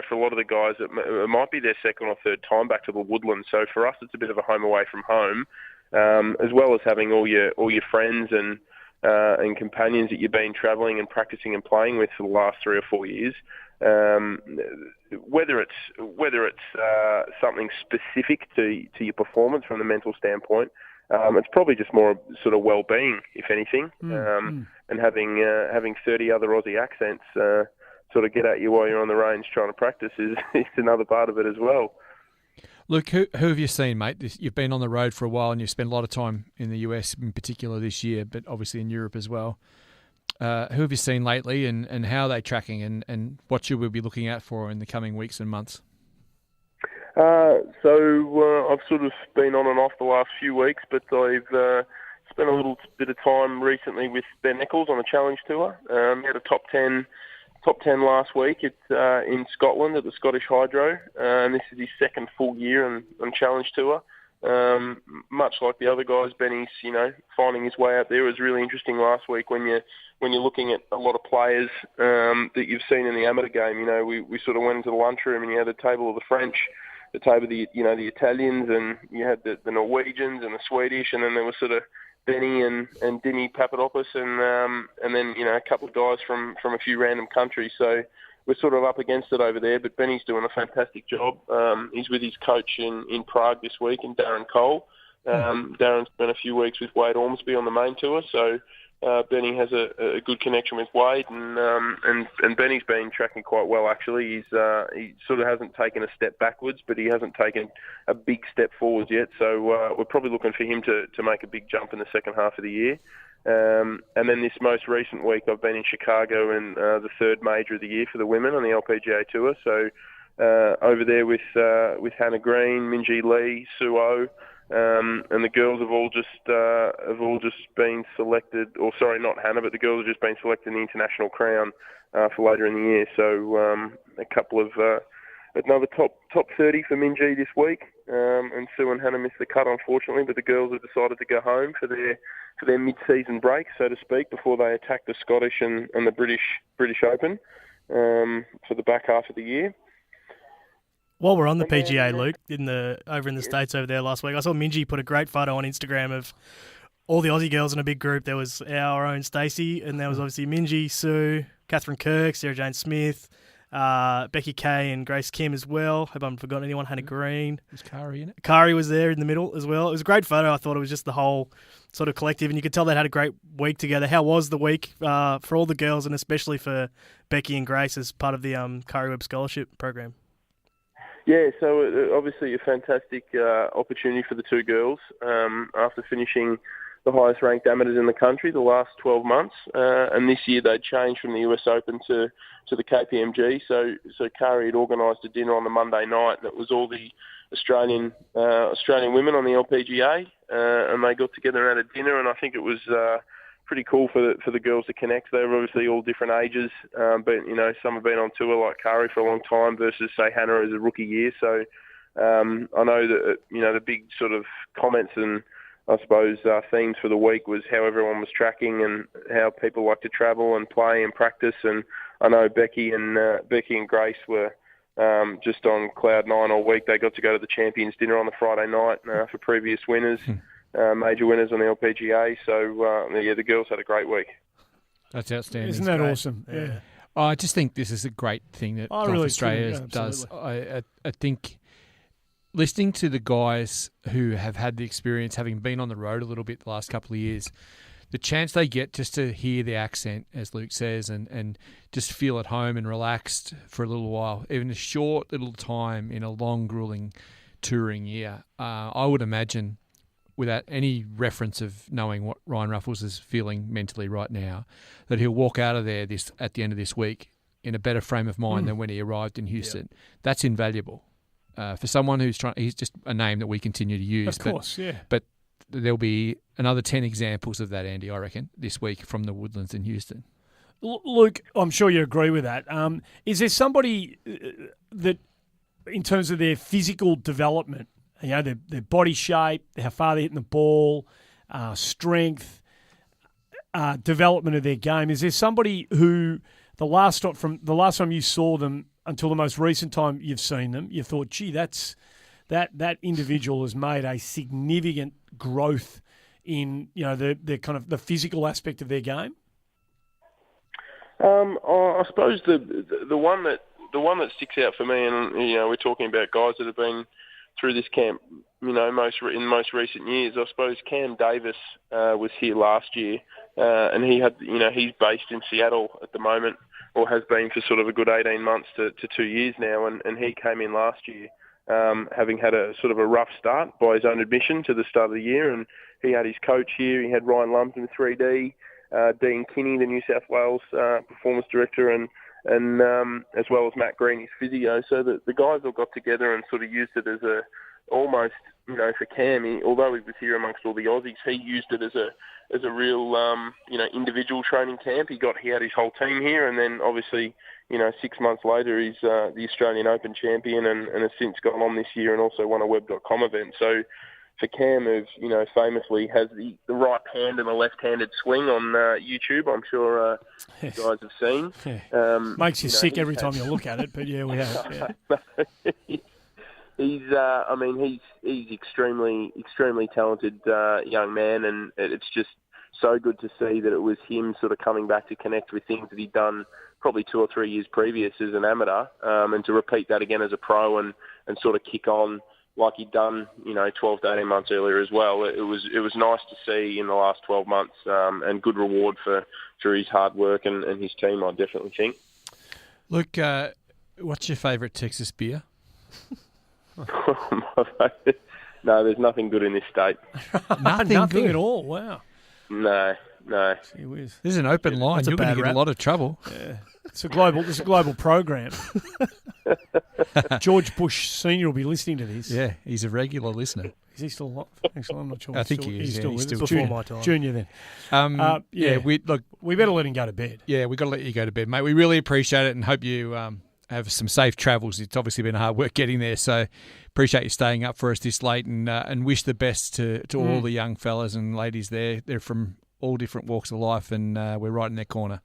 for a lot of the guys, it might be their second or third time back to the Woodlands. So for us, it's a bit of a home away from home, as well as having all your friends and companions that you've been travelling and practicing and playing with for the last 3 or 4 years. Whether it's something specific to your performance from the mental standpoint, it's probably just more sort of well-being, if anything. And having 30 other Aussie accents sort of get at you while you're on the range trying to practice is another part of it as well. Luke, who have you seen, mate? You've been on the road for a while and you've spent a lot of time in the US in particular this year, but obviously in Europe as well. Who have you seen lately and how are they tracking and what should we be looking out for in the coming weeks and months? I've sort of been on and off the last few weeks, but I've spent a little bit of time recently with Ben Eccles on a challenge tour. He had a top 10 last week in Scotland at the Scottish Hydro, and this is his second full year on challenge tour. Much like the other guys, Benny's finding his way out there. It was really interesting last week when you're looking at a lot of players that you've seen in the amateur game. We sort of went into the lunchroom and you had a table of the French, the table of the Italians, and you had the Norwegians and the Swedish, and then there was sort of Benny and Dimi Papadopoulos, and then a couple of guys from a few random countries. So we're sort of up against it over there, but Benny's doing a fantastic job. He's with his coach in Prague this week, and Darren Cole. Darren's spent a few weeks with Wade Ormsby on the main tour, so Benny has a good connection with Wade, and Benny's been tracking quite well actually. He sort of hasn't taken a step backwards, but he hasn't taken a big step forwards yet. So we're probably looking for him to make a big jump in the second half of the year. And then this most recent week, I've been in Chicago and the third major of the year for the women on the LPGA Tour. So over there with Hannah Green, Minjee Lee, Sue O, And the girls have all just been selected, or sorry, not Hannah, but the girls have just been selected in the International Crown for later in the year. So a couple of another top 30 for Minjee this week, and Sue and Hannah missed the cut unfortunately, but the girls have decided to go home for their mid-season break, so to speak, before they attack the Scottish and the British Open for the back half of the year. While we're on the PGA, Luke, over in the States over there last week, I saw Minjee put a great photo on Instagram of all the Aussie girls in a big group. There was our own Stacey, and there was obviously Minjee, Sue, Catherine Kirk, Sarah Jane Smith, Becky Kay and Grace Kim as well. Hope I haven't forgotten anyone. Hannah Green. Was Kari in it? Kari was there in the middle as well. It was a great photo. I thought it was just the whole sort of collective, and you could tell they had a great week together. How was the week for all the girls, and especially for Becky and Grace as part of the Kari Webb Scholarship Program? Yeah, so obviously a fantastic opportunity for the two girls after finishing the highest ranked amateurs in the country the last 12 months. And this year they'd changed from the US Open to the KPMG. So Kari had organised a dinner on the Monday night that was all the Australian women on the LPGA, and they got together and had a dinner, and I think it was pretty cool for the girls to connect. They were obviously all different ages, but some have been on tour like Kari for a long time versus say Hannah as a rookie year. So I know that the big sort of comments and I suppose themes for the week was how everyone was tracking and how people like to travel and play and practice. And I know Becky and Grace were just on cloud nine all week. They got to go to the Champions dinner on the Friday night for previous winners. Major winners on the LPGA. So, the girls had a great week. That's outstanding. Isn't that awesome? Yeah. I just think this is a great thing that Golf Australia does. I think listening to the guys who have had the experience, having been on the road a little bit the last couple of years, the chance they get just to hear the accent, as Luke says, and just feel at home and relaxed for a little while, even a short little time in a long, grueling touring year, I would imagine, without any reference of knowing what Ryan Ruffles is feeling mentally right now, that he'll walk out of there at the end of this week in a better frame of mind than when he arrived in Houston. Yep. That's invaluable. For someone who's he's just a name that we continue to use. Of course, But there'll be another 10 examples of that, Andy, I reckon, this week from the Woodlands in Houston. Luke, I'm sure you agree with that. Is there somebody that, in terms of their physical development, their body shape, how far they're hitting the ball, strength, development of their game, is there somebody who the last time you saw them until the most recent time you've seen them, you thought, gee, that individual has made a significant growth in the kind of the physical aspect of their game? I suppose the one that sticks out for me, and we're talking about guys that have been through this camp, in most recent years. I suppose Cam Davis was here last year, and he's based in Seattle at the moment, or has been for sort of a good 18 months to 2 years now, and he came in last year, having had a sort of a rough start by his own admission to the start of the year, and he had his coach here. He had Ryan Lumpkin, 3D, Dean Kinney, the New South Wales performance director, and as well as Matt Green, his physio. So the guys all got together and sort of used it as almost, for Cam, although he was here amongst all the Aussies, he used it as a real, individual training camp. He had his whole team here, and then obviously, 6 months later, he's the Australian Open champion and has since gone on this year and also won a Web.com event. So for Cam, who famously has the right hand and a left-handed swing on YouTube, I'm sure you guys have seen. Yeah. Makes you sick every time you look at it, but yeah, we have. Yeah. He's extremely talented young man, and it's just so good to see that it was him sort of coming back to connect with things that he'd done probably 2 or 3 years previous as an amateur, and to repeat that again as a pro and sort of kick on like he'd done, 12 to 18 months earlier as well. It was nice to see in the last 12 months, and good reward for his hard work and his team, I definitely think. Luke, what's your favourite Texas beer? My favourite? No, there's nothing good in this state. Nothing at all. Wow. No. Gee whiz. There's an open line. You're going to get a lot of trouble. Yeah. It's a global program. George Bush Senior will be listening to this. Yeah, he's a regular listener. Is he still alive? Actually, I'm not sure. I think he is. He's still with us. before my time. Junior then. We better let him go to bed. Yeah, we got to let you go to bed, mate. We really appreciate it and hope you have some safe travels. It's obviously been hard work getting there, so appreciate you staying up for us this late and wish the best to all the young fellas and ladies there. They're from all different walks of life, and we're right in their corner.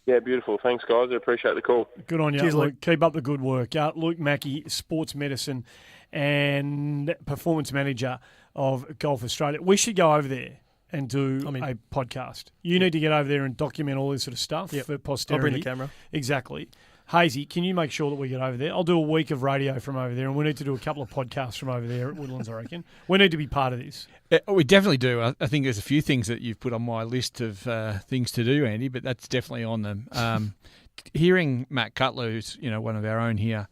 Yeah, beautiful. Thanks, guys. I appreciate the call. Good on you, Cheers, Luke. Keep up the good work. Luke Mackey, sports medicine and performance manager of Golf Australia. We should go over there and do a podcast. You need to get over there and document all this sort of stuff for posterity. I'll bring the camera. Exactly. Hayesy, can you make sure that we get over there? I'll do a week of radio from over there, and we need to do a couple of podcasts from over there at Woodlands, I reckon. We need to be part of this. We definitely do. I think there's a few things that you've put on my list of things to do, Andy, but that's definitely on them. Hearing Matt Cutler, who's one of our own here,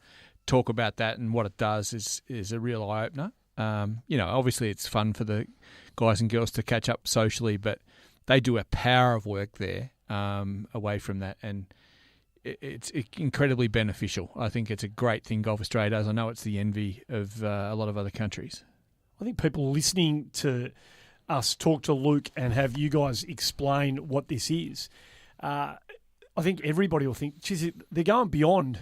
talk about that and what it does is a real eye-opener. Obviously it's fun for the guys and girls to catch up socially, but they do a power of work there away from that, and it's incredibly beneficial. I think it's a great thing Golf Australia does. I know it's the envy of a lot of other countries. I think people listening to us talk to Luke and have you guys explain what this is, I think everybody will think, geez, they're going beyond.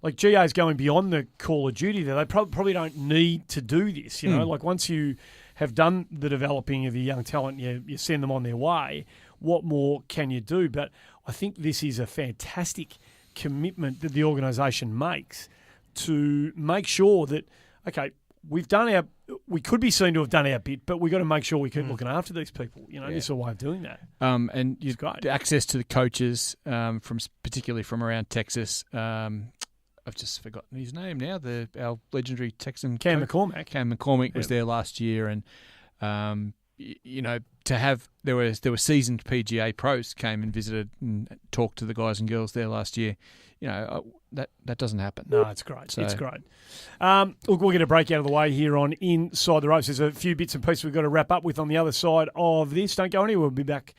Like GA's going beyond the Call of Duty there. They probably don't need to do this. Like once you have done the developing of your young talent, you send them on their way. What more can you do? But I think this is a fantastic commitment that the organisation makes to make sure that, okay, we could be seen to have done our bit, but we've got to make sure we keep looking after these people. This is a way of doing that. And you've got access to the coaches particularly from around Texas. I've just forgotten his name now. Our legendary Texan Cam coach. McCormack. Cam McCormack was there last year, and to have there were seasoned PGA pros came and visited and talked to the guys and girls there last year. That doesn't happen. No, it's great. So, it's great. Look, we'll get a break out of the way here on Inside the Ropes. There's a few bits and pieces we've got to wrap up with on the other side of this. Don't go anywhere. We'll be back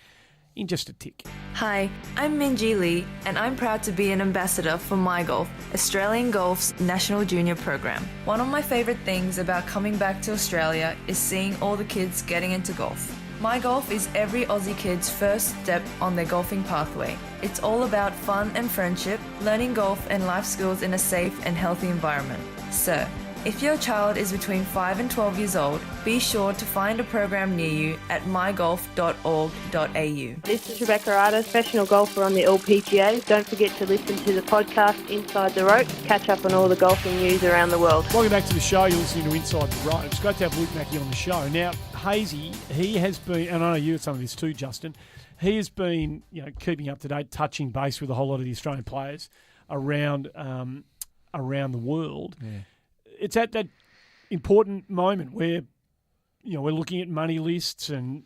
in just a tick. Hi, I'm Minji Lee, and I'm proud to be an ambassador for MyGolf, Australian Golf's national junior program. One of my favourite things about coming back to Australia is seeing all the kids getting into golf. MyGolf is every Aussie kid's first step on their golfing pathway. It's all about fun and friendship, learning golf and life skills in a safe and healthy environment. So, if your child is between 5 and 12 years old, be sure to find a program near you at mygolf.org.au. This is Rebecca Arter, professional golfer on the LPGA. Don't forget to listen to the podcast Inside the Ropes. Catch up on all the golfing news around the world. Welcome back to the show. You're listening to Inside the Ropes. It's great to have Luke Mackey on the show. Now, Hayesy, he has been, and I know you had some of this too, Justin, he has been keeping up to date, touching base with a whole lot of the Australian players around the world. Yeah. It's at that important moment where, we're looking at money lists and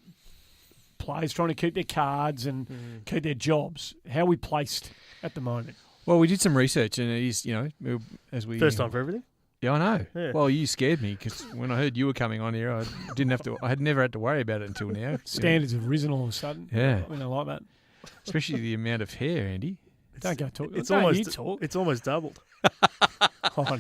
players trying to keep their cards and keep their jobs. How are we placed at the moment? Well, we did some research, and it is, as we First time for everything. Yeah, I know. Yeah. Well, you scared me because when I heard you were coming on here, I had never had to worry about it until now. Standards have risen all of a sudden. Yeah, we don't like that. Especially the amount of hair, Andy. Don't go talk. It's almost doubled. Oh no.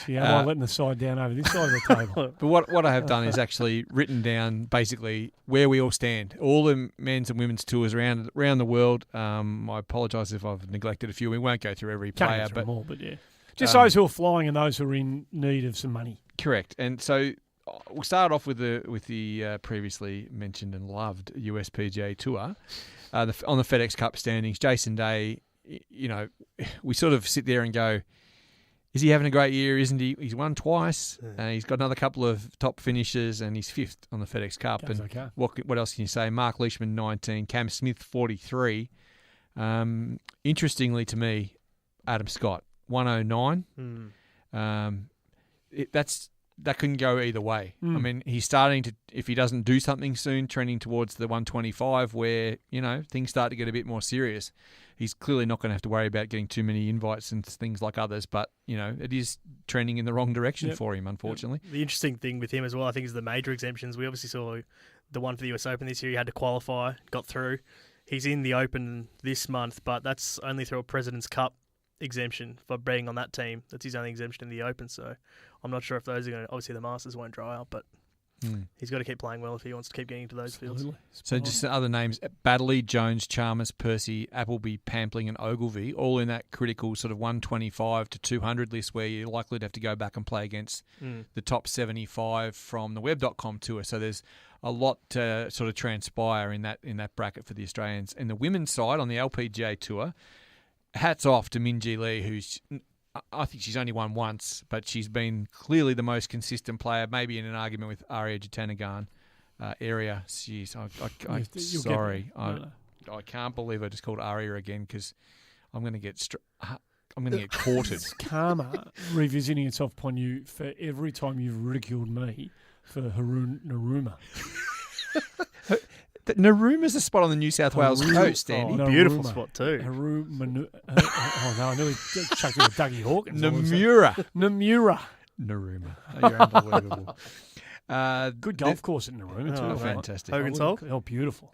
See, am I letting the side down over this side of the table? But what I have done is actually written down basically where we all stand, all the men's and women's tours around the world. I apologise if I've neglected a few. We won't go through every player, Can't go through them all, but yeah, just those who are flying and those who are in need of some money. Correct. And so we'll start off with the previously mentioned and loved US PGA Tour on the FedEx Cup standings. Jason Day, we sort of sit there and go, is he having a great year? Isn't he? He's won twice. He's got another couple of top finishes, and he's fifth on the FedEx Cup. Goes and okay. What else can you say? Mark Leishman, 19. Cam Smith, 43. Interestingly to me, Adam Scott, 109. That couldn't go either way. I mean, he's starting to, if he doesn't do something soon, trending towards the 125 where, things start to get a bit more serious. He's clearly not going to have to worry about getting too many invites and things like others, but, it is trending in the wrong direction for him, unfortunately. The interesting thing with him as well, I think, is the major exemptions. We obviously saw the one for the US Open this year. He had to qualify, got through. he's in the Open this month, but that's only through a President's Cup exemption for being on that team. That's his only exemption in the Open, so I'm not sure if those are going to... Obviously, the Masters won't dry up, but he's got to keep playing well if he wants to keep getting into those fields. So just the other names, Baddeley, Jones, Chalmers, Percy, Appleby, Pampling and Ogilvy, all in that critical sort of 125 to 200 list where you're likely to have to go back and play against the top 75 from the web.com tour. So there's a lot to sort of transpire in that bracket for the Australians. And the women's side on the LPGA tour, hats off to Minjee Lee, who's... I think she's only won once, but she's been clearly the most consistent player, maybe in an argument with Arya Jatanagarn area. She's, I can't believe I just called Arya again because I'm going to get courted. It's karma revisiting itself upon you for every time you've ridiculed me for Haroon Naruma. Naruma's a spot on the New South Wales coast, Andy. Beautiful spot too. I nearly chucked it with Dougie Hawkins. Namura. Naruma. You're unbelievable. Good golf course at Naruma too. Oh, fantastic. Hogan's Hole. Oh, beautiful.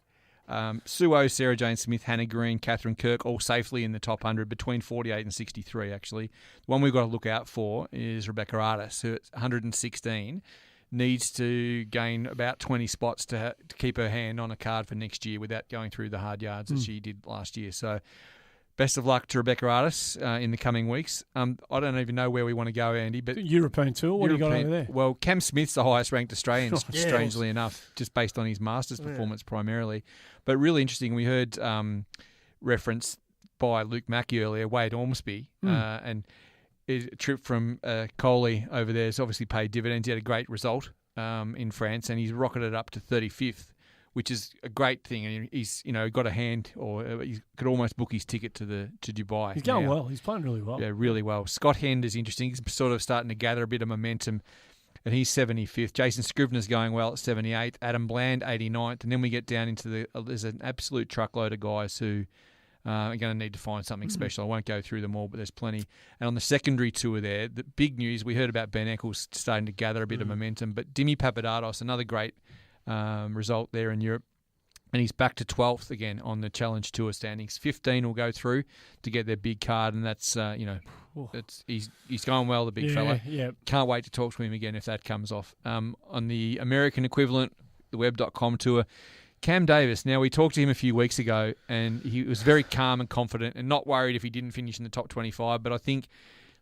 Suo, Sarah Jane Smith, Hannah Green, Catherine Kirk, all safely in the top 100, between 48 and 63, actually. The one we've got to look out for is Rebecca Artis, who at 116 needs to gain about 20 spots to keep her hand on a card for next year without going through the hard yards that she did last year. So best of luck to Rebecca Artis in the coming weeks. I don't even know where we want to go, Andy. But European Tour, what do you got over there? Well, Cam Smith's the highest ranked Australian, strangely enough, just based on his Masters performance primarily. But really interesting, we heard reference by Luke Mackey earlier, Wade Ormsby, and a trip from Coley over there has obviously paid dividends. He had a great result in France, and he's rocketed up to 35th, which is a great thing. And he's got a hand, or he could almost book his ticket to Dubai. He's going well. He's playing really well. Yeah, really well. Scott Hend is interesting. He's sort of starting to gather a bit of momentum, and he's 75th. Jason Scrivener's going well at 78th. Adam Bland 89th, and then we get down into there's an absolute truckload of guys who are going to need to find something special. I won't go through them all, but there's plenty. And on the secondary tour there, the big news, we heard about Ben Eccles starting to gather a bit of momentum, but Dimi Papadakis, another great result there in Europe, and he's back to 12th again on the Challenge Tour standings. 15 will go through to get their big card, and that's, he's going well, the big fella. Yeah. Can't wait to talk to him again if that comes off. On the American equivalent, the web.com tour, Cam Davis. Now, we talked to him a few weeks ago, and he was very calm and confident and not worried if he didn't finish in the top 25. But I think,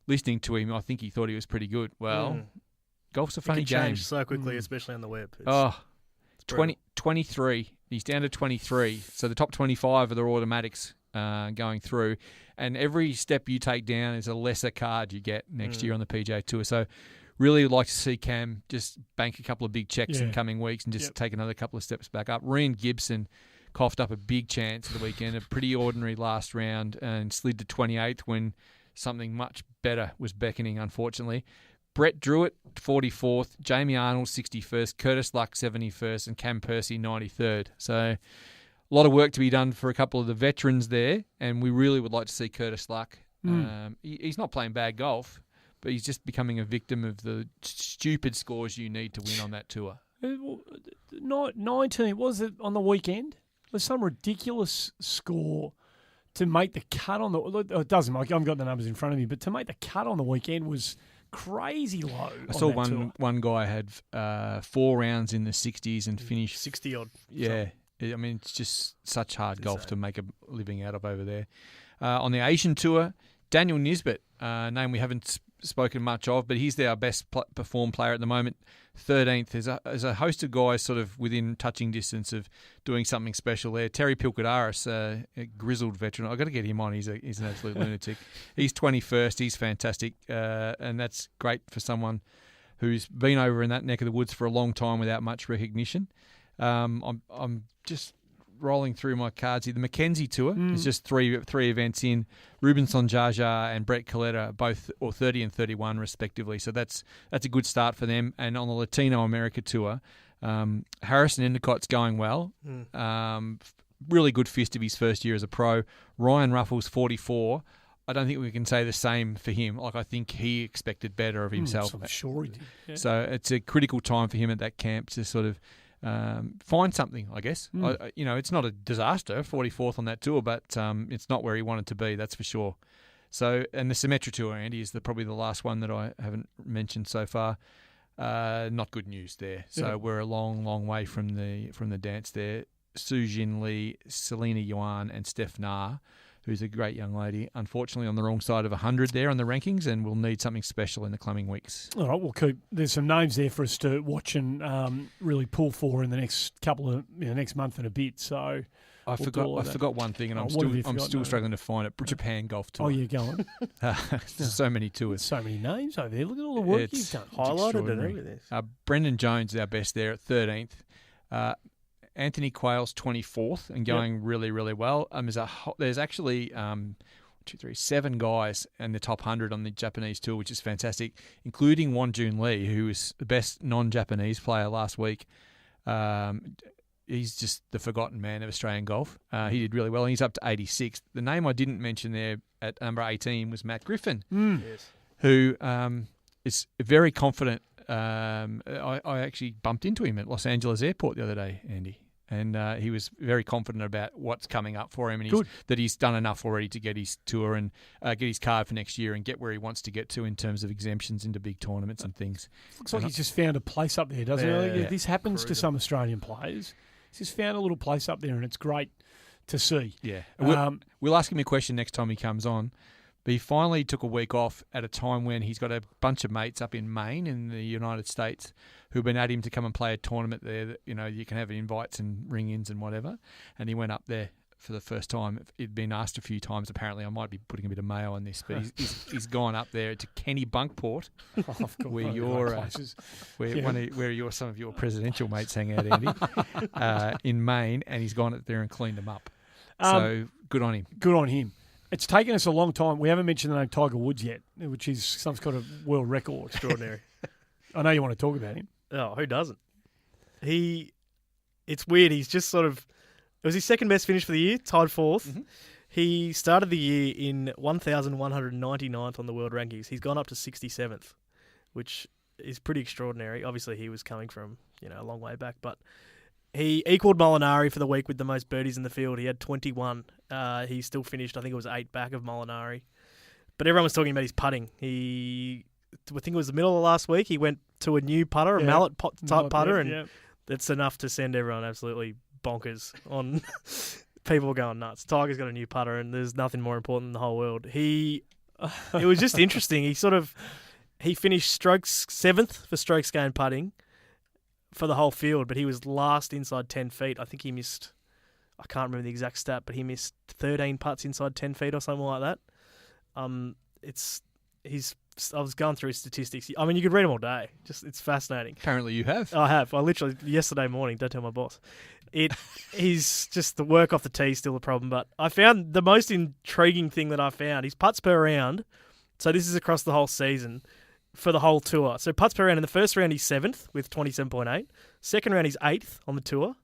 listening to him, I think he thought he was pretty good. Well, golf's a funny game. It can change so quickly, especially on the web. 23. He's down to 23. So the top 25 are the automatics going through. And every step you take down is a lesser card you get next year on the PGA Tour. So really would like to see Cam just bank a couple of big checks in coming weeks and just take another couple of steps back up. Ryan Gibson coughed up a big chance at the weekend, a pretty ordinary last round, and slid to 28th when something much better was beckoning, unfortunately. Brett Druitt, 44th, Jamie Arnold, 61st, Curtis Luck, 71st, and Cam Percy, 93rd. So a lot of work to be done for a couple of the veterans there, and we really would like to see Curtis Luck. He's not playing bad golf, but he's just becoming a victim of the stupid scores you need to win on that tour. 19, was it on the weekend? There's some ridiculous score to make the cut on the... It doesn't, I haven't got the numbers in front of me, but to make the cut on the weekend was crazy low. I saw one guy had 4 rounds in the 60s and finished 60-odd. Yeah. I mean, it's just such hard golf to make a living out of over there. On the Asian Tour, Daniel Nisbet, name we haven't spoken much of, but he's our best performed player at the moment. 13th. There's a host of guys sort of within touching distance of doing something special there. Terry Pilkadaris, a grizzled veteran. I've got to get him on. He's an absolute lunatic. He's 21st. He's fantastic. And that's great for someone who's been over in that neck of the woods for a long time without much recognition. I'm just rolling through my cards here. The Mackenzie Tour is just three events in. Ruben Sonjaja and Brett Coletta, both 30 and 31 respectively. So that's a good start for them. And on the Latino America Tour, Harrison Endicott's going well. Really good fist of his first year as a pro. Ryan Ruffles, 44. I don't think we can say the same for him. I think he expected better of himself. I'm sure he did. Yeah. So it's a critical time for him at that camp to sort of find something, I guess. It's not a disaster, 44th on that tour, but it's not where he wanted to be, that's for sure. So, and the Symetra Tour, Andy, is probably the last one that I haven't mentioned so far. Not good news there. So we're a long, long way from the dance there. Su Jin Lee, Selena Yuan, and Steph Na, who's a great young lady, unfortunately on the wrong side of 100 there on the rankings, and will need something special in the coming weeks. All right, well, there's some names there for us to watch and really pull for in the next couple of next month and a bit. So I forgot one thing, and I'm still struggling to find it. Japan Golf Tour. Oh, you're going. So many tours, so many names over there. Look at all the work you've done. Highlighted and everything. Brendan Jones, our best there at 13th. Anthony Quayle's 24th and going really, really well. There's actually 7 guys in the top 100 on the Japanese tour, which is fantastic, including Won Jun Lee, who was the best non-Japanese player last week. He's just the forgotten man of Australian golf. He did really well, and he's up to 86th. The name I didn't mention there at number 18 was Matt Griffin, who is very confident. I actually bumped into him at Los Angeles Airport the other day, Andy. And he was very confident about what's coming up for him, and that he's done enough already to get his tour and get his card for next year and get where he wants to get to in terms of exemptions into big tournaments and things. Looks like he's just found a place up there, doesn't it? This happens to some Australian players. He's just found a little place up there, and it's great to see. Yeah. We'll ask him a question next time he comes on. But he finally took a week off at a time when he's got a bunch of mates up in Maine in the United States who've been at him to come and play a tournament there that, you can have invites and ring-ins and whatever. And he went up there for the first time. He'd been asked a few times, apparently. I might be putting a bit of mayo on this, but he's gone up there to Kennebunkport, where some of your presidential mates hang out, Andy, in Maine, and he's gone up there and cleaned them up. So good on him. Good on him. It's taken us a long time. We haven't mentioned the name Tiger Woods yet, which is some kind of world record. Extraordinary. I know you want to talk about him. Oh, who doesn't? It's weird. He's just sort of... It was his second best finish for the year, tied 4th. Mm-hmm. He started the year in 1,199th on the world rankings. He's gone up to 67th, which is pretty extraordinary. Obviously, he was coming from a long way back, but... He equalled Molinari for the week with the most birdies in the field. He had 21. He still finished, I think it was 8 back of Molinari. But everyone was talking about his putting. I think it was the middle of last week, he went to a new putter, a mallet-type putter, and that's enough to send everyone absolutely bonkers on people going nuts. Tiger's got a new putter, and there's nothing more important in the whole world. It was just interesting. He finished 7th for strokes gained putting for the whole field, but he was last inside 10 feet. I think he missed, I can't remember the exact stat, but he missed 13 putts inside 10 feet or something like that. I was going through his statistics. I mean, you could read them all day. It's fascinating. Apparently you have. I have. I literally, yesterday morning, don't tell my boss. He's just the work off the tee is still the problem, but I found the most intriguing thing that I found, his putts per round. So this is across the whole season. For the whole tour. So putts per round, in the first round he's 7th with 27.8. Second round he's 8th on the tour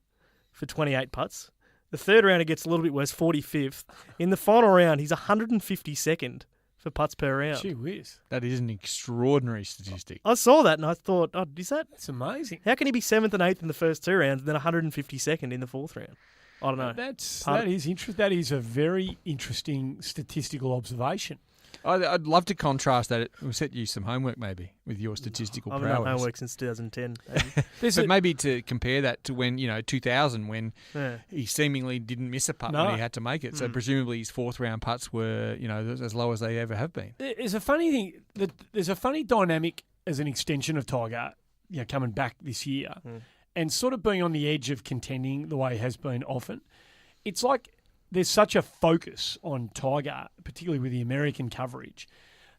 for 28 putts. The third round it gets a little bit worse, 45th. In the final round he's 152nd for putts per round. Gee whiz. That is an extraordinary statistic. I saw that and I thought, That's amazing. How can he be 7th and 8th in the first 2 rounds and then 152nd in the 4th round? I don't know. That is interesting. That is a very interesting statistical observation. I'd love to contrast that. We'll set you some homework maybe with your statistical prowess. I haven't done homework since 2010. But maybe to compare that to when, 2000, when he seemingly didn't miss a putt when he had to make it. So presumably his 4th round putts were, as low as they ever have been. There's a funny thing. There's a funny dynamic as an extension of Tiger, coming back this year and sort of being on the edge of contending the way he has been often. It's like... There's such a focus on Tiger, particularly with the American coverage,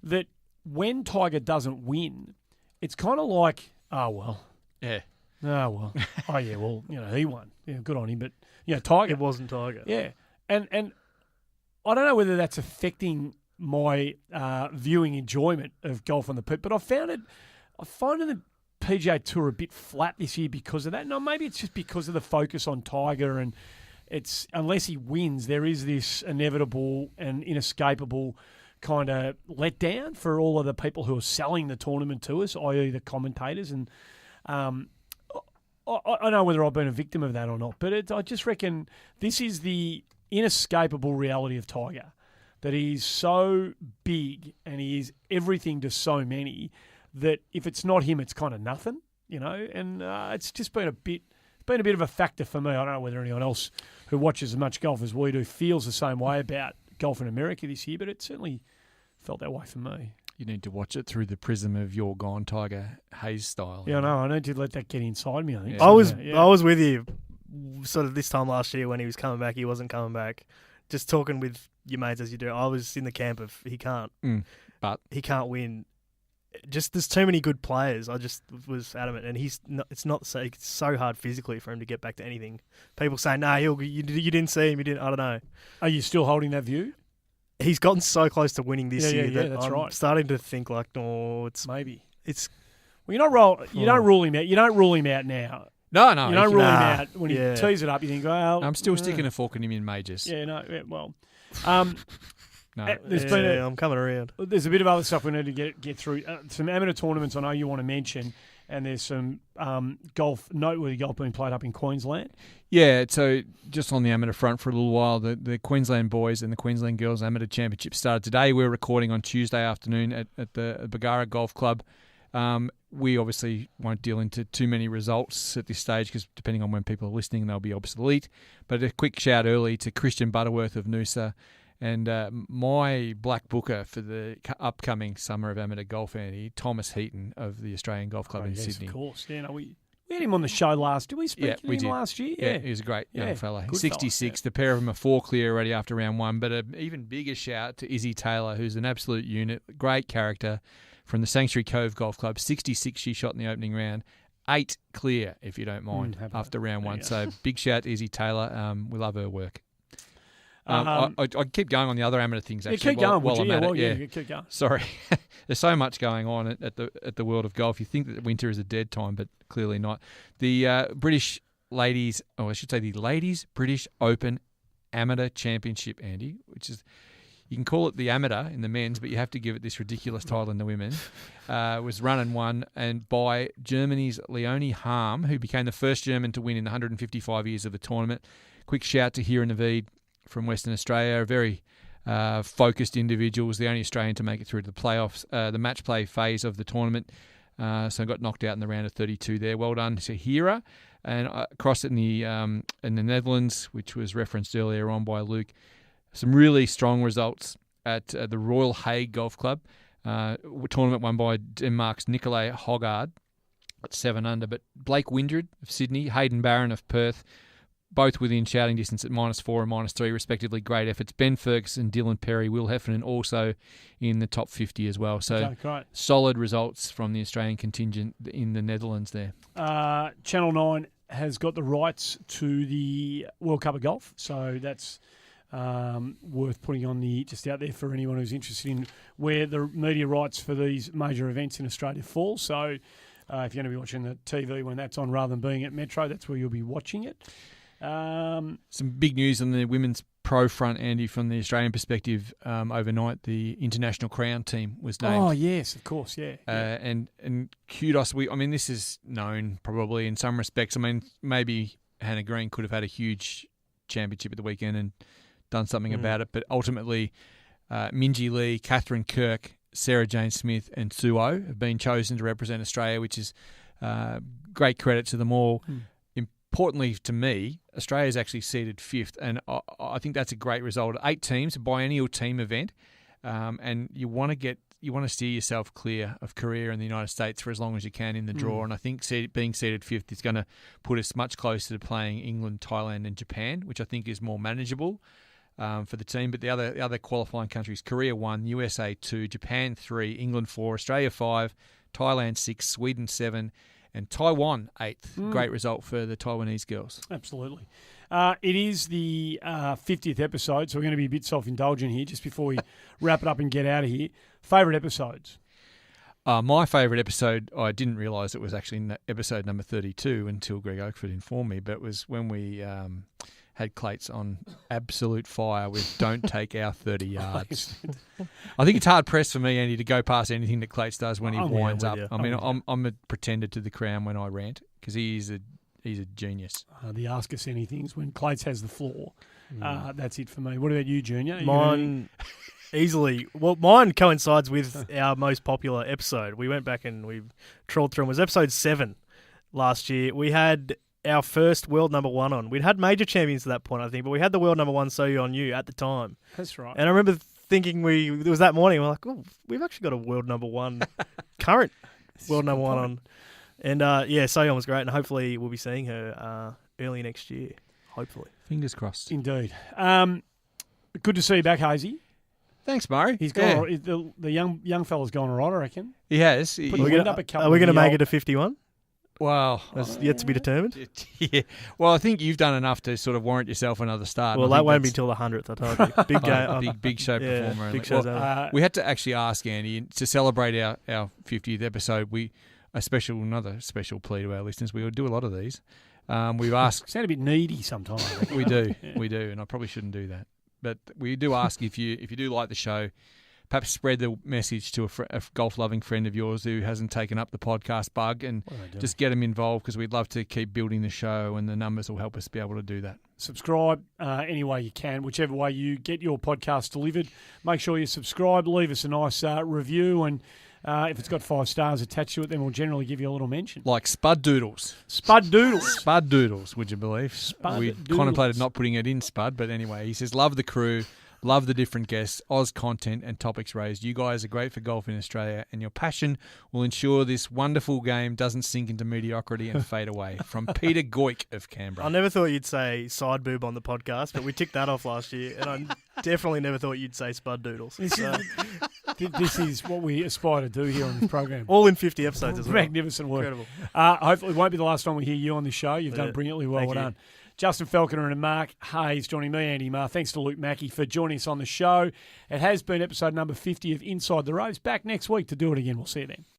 that when Tiger doesn't win, it's kind of like, oh, well. Yeah. Oh, well. Oh, yeah, well, he won. Yeah, good on him. But, Tiger. It wasn't Tiger. Yeah. And I don't know whether that's affecting my viewing enjoyment of golf on the pit, but I find the PGA Tour a bit flat this year because of that. No, maybe it's just because of the focus on Tiger and... It's unless he wins, there is this inevitable and inescapable kind of letdown for all of the people who are selling the tournament to us, i.e. the commentators. And I know whether I've been a victim of that or not, but I just reckon this is the inescapable reality of Tiger, that he's so big and he is everything to so many that if it's not him, it's kind of nothing, you know. And it's just been a bit of a factor for me. I don't know whether anyone else who watches as much golf as we do feels the same way about golf in America this year, but it certainly felt that way for me. You need to watch it through the prism of your gone Tiger Hayes style. Yeah, I know. I need to let that get inside me, I think. Yeah. I was with you sort of this time last year when he was coming back. He wasn't coming back. Just talking with your mates as you do. I was in the camp of he can't win. Just there's too many good players. I just was adamant, and it's so hard physically for him to get back to anything. People say, "No, you didn't see him. You didn't." I don't know. Are you still holding that view? He's gotten so close to winning this year that that's I'm right. starting to think like, no, it's maybe it's. Well, you don't rule him out. You don't rule him out now. No, you don't rule him out when he tees it up. You think, well, I'm still sticking a fork in him in majors. Yeah, no, well. No, I'm coming around. There's a bit of other stuff we need to get through. Some amateur tournaments I know you want to mention, and there's some noteworthy golf being played up in Queensland. Yeah, so just on the amateur front for a little while, the Queensland boys and the Queensland girls amateur championship started today. We're recording on Tuesday afternoon at the Bargara Golf Club. We obviously won't deal into too many results at this stage because depending on when people are listening, they'll be obsolete. But a quick shout early to Christian Butterworth of Noosa. And my black booker for the upcoming summer of amateur golf, Andy, Thomas Heaton of the Australian Golf Club in Sydney. Of course. Yeah, no, we had him on the show last. Did we speak to him last year? Yeah, he was a great young fella. 66. Fella, The pair of them are 4 clear already after round 1. But an even bigger shout to Izzy Taylor, who's an absolute unit, great character from the Sanctuary Cove Golf Club. 66 she shot in the opening round. 8 clear, if you don't mind, after round 1. So big shout to Izzy Taylor. We love her work. I keep going on the other amateur things, actually. Keep going, while I'm at it. keep going. Sorry. There's so much going on at the world of golf. You think that winter is a dead time, but clearly not. The British ladies, or I should say the Ladies British Open Amateur Championship, Andy, which is, you can call it the amateur in the men's, but you have to give it this ridiculous title in the women, was run and won and by Germany's Leonie Harm, who became the first German to win in the 155 years of the tournament. Quick shout to Hira Naveed from Western Australia, very focused individuals, the only Australian to make it through to the playoffs, the match play phase of the tournament. So got knocked out in the round of 32 there. Well done to Hira. And across in the Netherlands, which was referenced earlier on by Luke, some really strong results at the Royal Hague Golf Club. Tournament won by Denmark's Nicolai Hogard at 7 under. But Blake Windred of Sydney, Hayden Barron of Perth, both within shouting distance at -4 and -3, respectively. Great efforts. Ben Ferguson, Dylan Perry, Will Heffernan also in the top 50 as well. So solid results from the Australian contingent in the Netherlands there. Channel 9 has got the rights to the World Cup of Golf, so that's worth putting on just out there for anyone who's interested in where the media rights for these major events in Australia fall. So if you're going to be watching the TV when that's on rather than being at Metro, that's where you'll be watching it. Some big news on the women's pro front, Andy, from the Australian perspective. Overnight, the International Crown team was named. Oh, yes, of course, yeah. And kudos. This is known probably in some respects. Maybe Hannah Green could have had a huge championship at the weekend and done something about it. But ultimately, Minjee Lee, Catherine Kirk, Sarah Jane Smith and Sue O have been chosen to represent Australia, which is great credit to them all. Importantly to me, Australia's actually seeded 5th, and I think that's a great result. 8 teams, a biennial team event, and you want to steer yourself clear of Korea and the United States for as long as you can in the draw. And I think being seeded 5th is going to put us much closer to playing England, Thailand, and Japan, which I think is more manageable for the team. But the other qualifying countries: Korea 1, USA 2, Japan 3, England 4, Australia 5, Thailand 6, Sweden 7. And Taiwan 8th. Great result for the Taiwanese girls. Absolutely. It is the 50th episode, so we're going to be a bit self-indulgent here just before we wrap it up and get out of here. Favourite episodes? My favourite episode, I didn't realise it was actually episode number 32 until Greg Oakford informed me, but it was when we had Clates on absolute fire with "Don't take our 30 yards." I think it's hard pressed for me, Andy, to go past anything that Clates does when he winds up. I'm a pretender to the crown when I rant because he is he's a genius. The Ask Us Anythings when Clates has the floor. That's it for me. What about you, Junior? Mine easily. Well, mine coincides with our most popular episode. We went back and we trawled through them. It was episode 7 last year. We had our first world number 1 on. We'd had major champions at that point, I think, but we had the world number 1 So On You at the time. That's right. And I remember thinking it was that morning, we're like, oh, we've actually got a world number 1, current world number 1 on. And So-Yeon was great, and hopefully we'll be seeing her early next year. Hopefully. Fingers crossed. Indeed. Good to see you back, Hayesy. Thanks, Murray. He's gone. The young fella's gone all right, I reckon. He has. Are we going to make it a 51? Well, that's yet to be determined. Yeah. Well, I think you've done enough to sort of warrant yourself another start. Well, that won't be till the 100th, I told you. Big game. Big show performer. Big show. We had to actually ask Andy to celebrate our 50th episode. Another special plea to our listeners. We do a lot of these. We've asked. Sound a bit needy sometimes. We do, and I probably shouldn't do that. But we do ask if you do like the show, perhaps spread the message to a golf-loving friend of yours who hasn't taken up the podcast bug, and just get them involved, because we'd love to keep building the show, and the numbers will help us be able to do that. Subscribe any way you can, whichever way you get your podcast delivered. Make sure you subscribe, leave us a nice review, and if it's got 5 stars attached to it, then we'll generally give you a little mention. Like Spud Doodles. Spud Doodles. Spud Doodles, would you believe? We Doodles. contemplated not putting it in Spud, but anyway, he says, love the crew, love the different guests, Oz content and topics raised. You guys are great for golf in Australia, and your passion will ensure this wonderful game doesn't sink into mediocrity and fade away. From Peter Goik of Canberra. I never thought you'd say side boob on the podcast, but we ticked that off last year, and I definitely never thought you'd say Spud Doodles. This is what we aspire to do here on this program. All in 50 episodes as well. Magnificent work. Incredible. Hopefully it won't be the last time we hear you on this show. You've done brilliantly well. Well done. Justin Falconer and Mark Hayes joining me, Andy Maher. Thanks to Luke Mackey for joining us on the show. It has been episode number 50 of Inside the Ropes. Back next week to do it again. We'll see you then.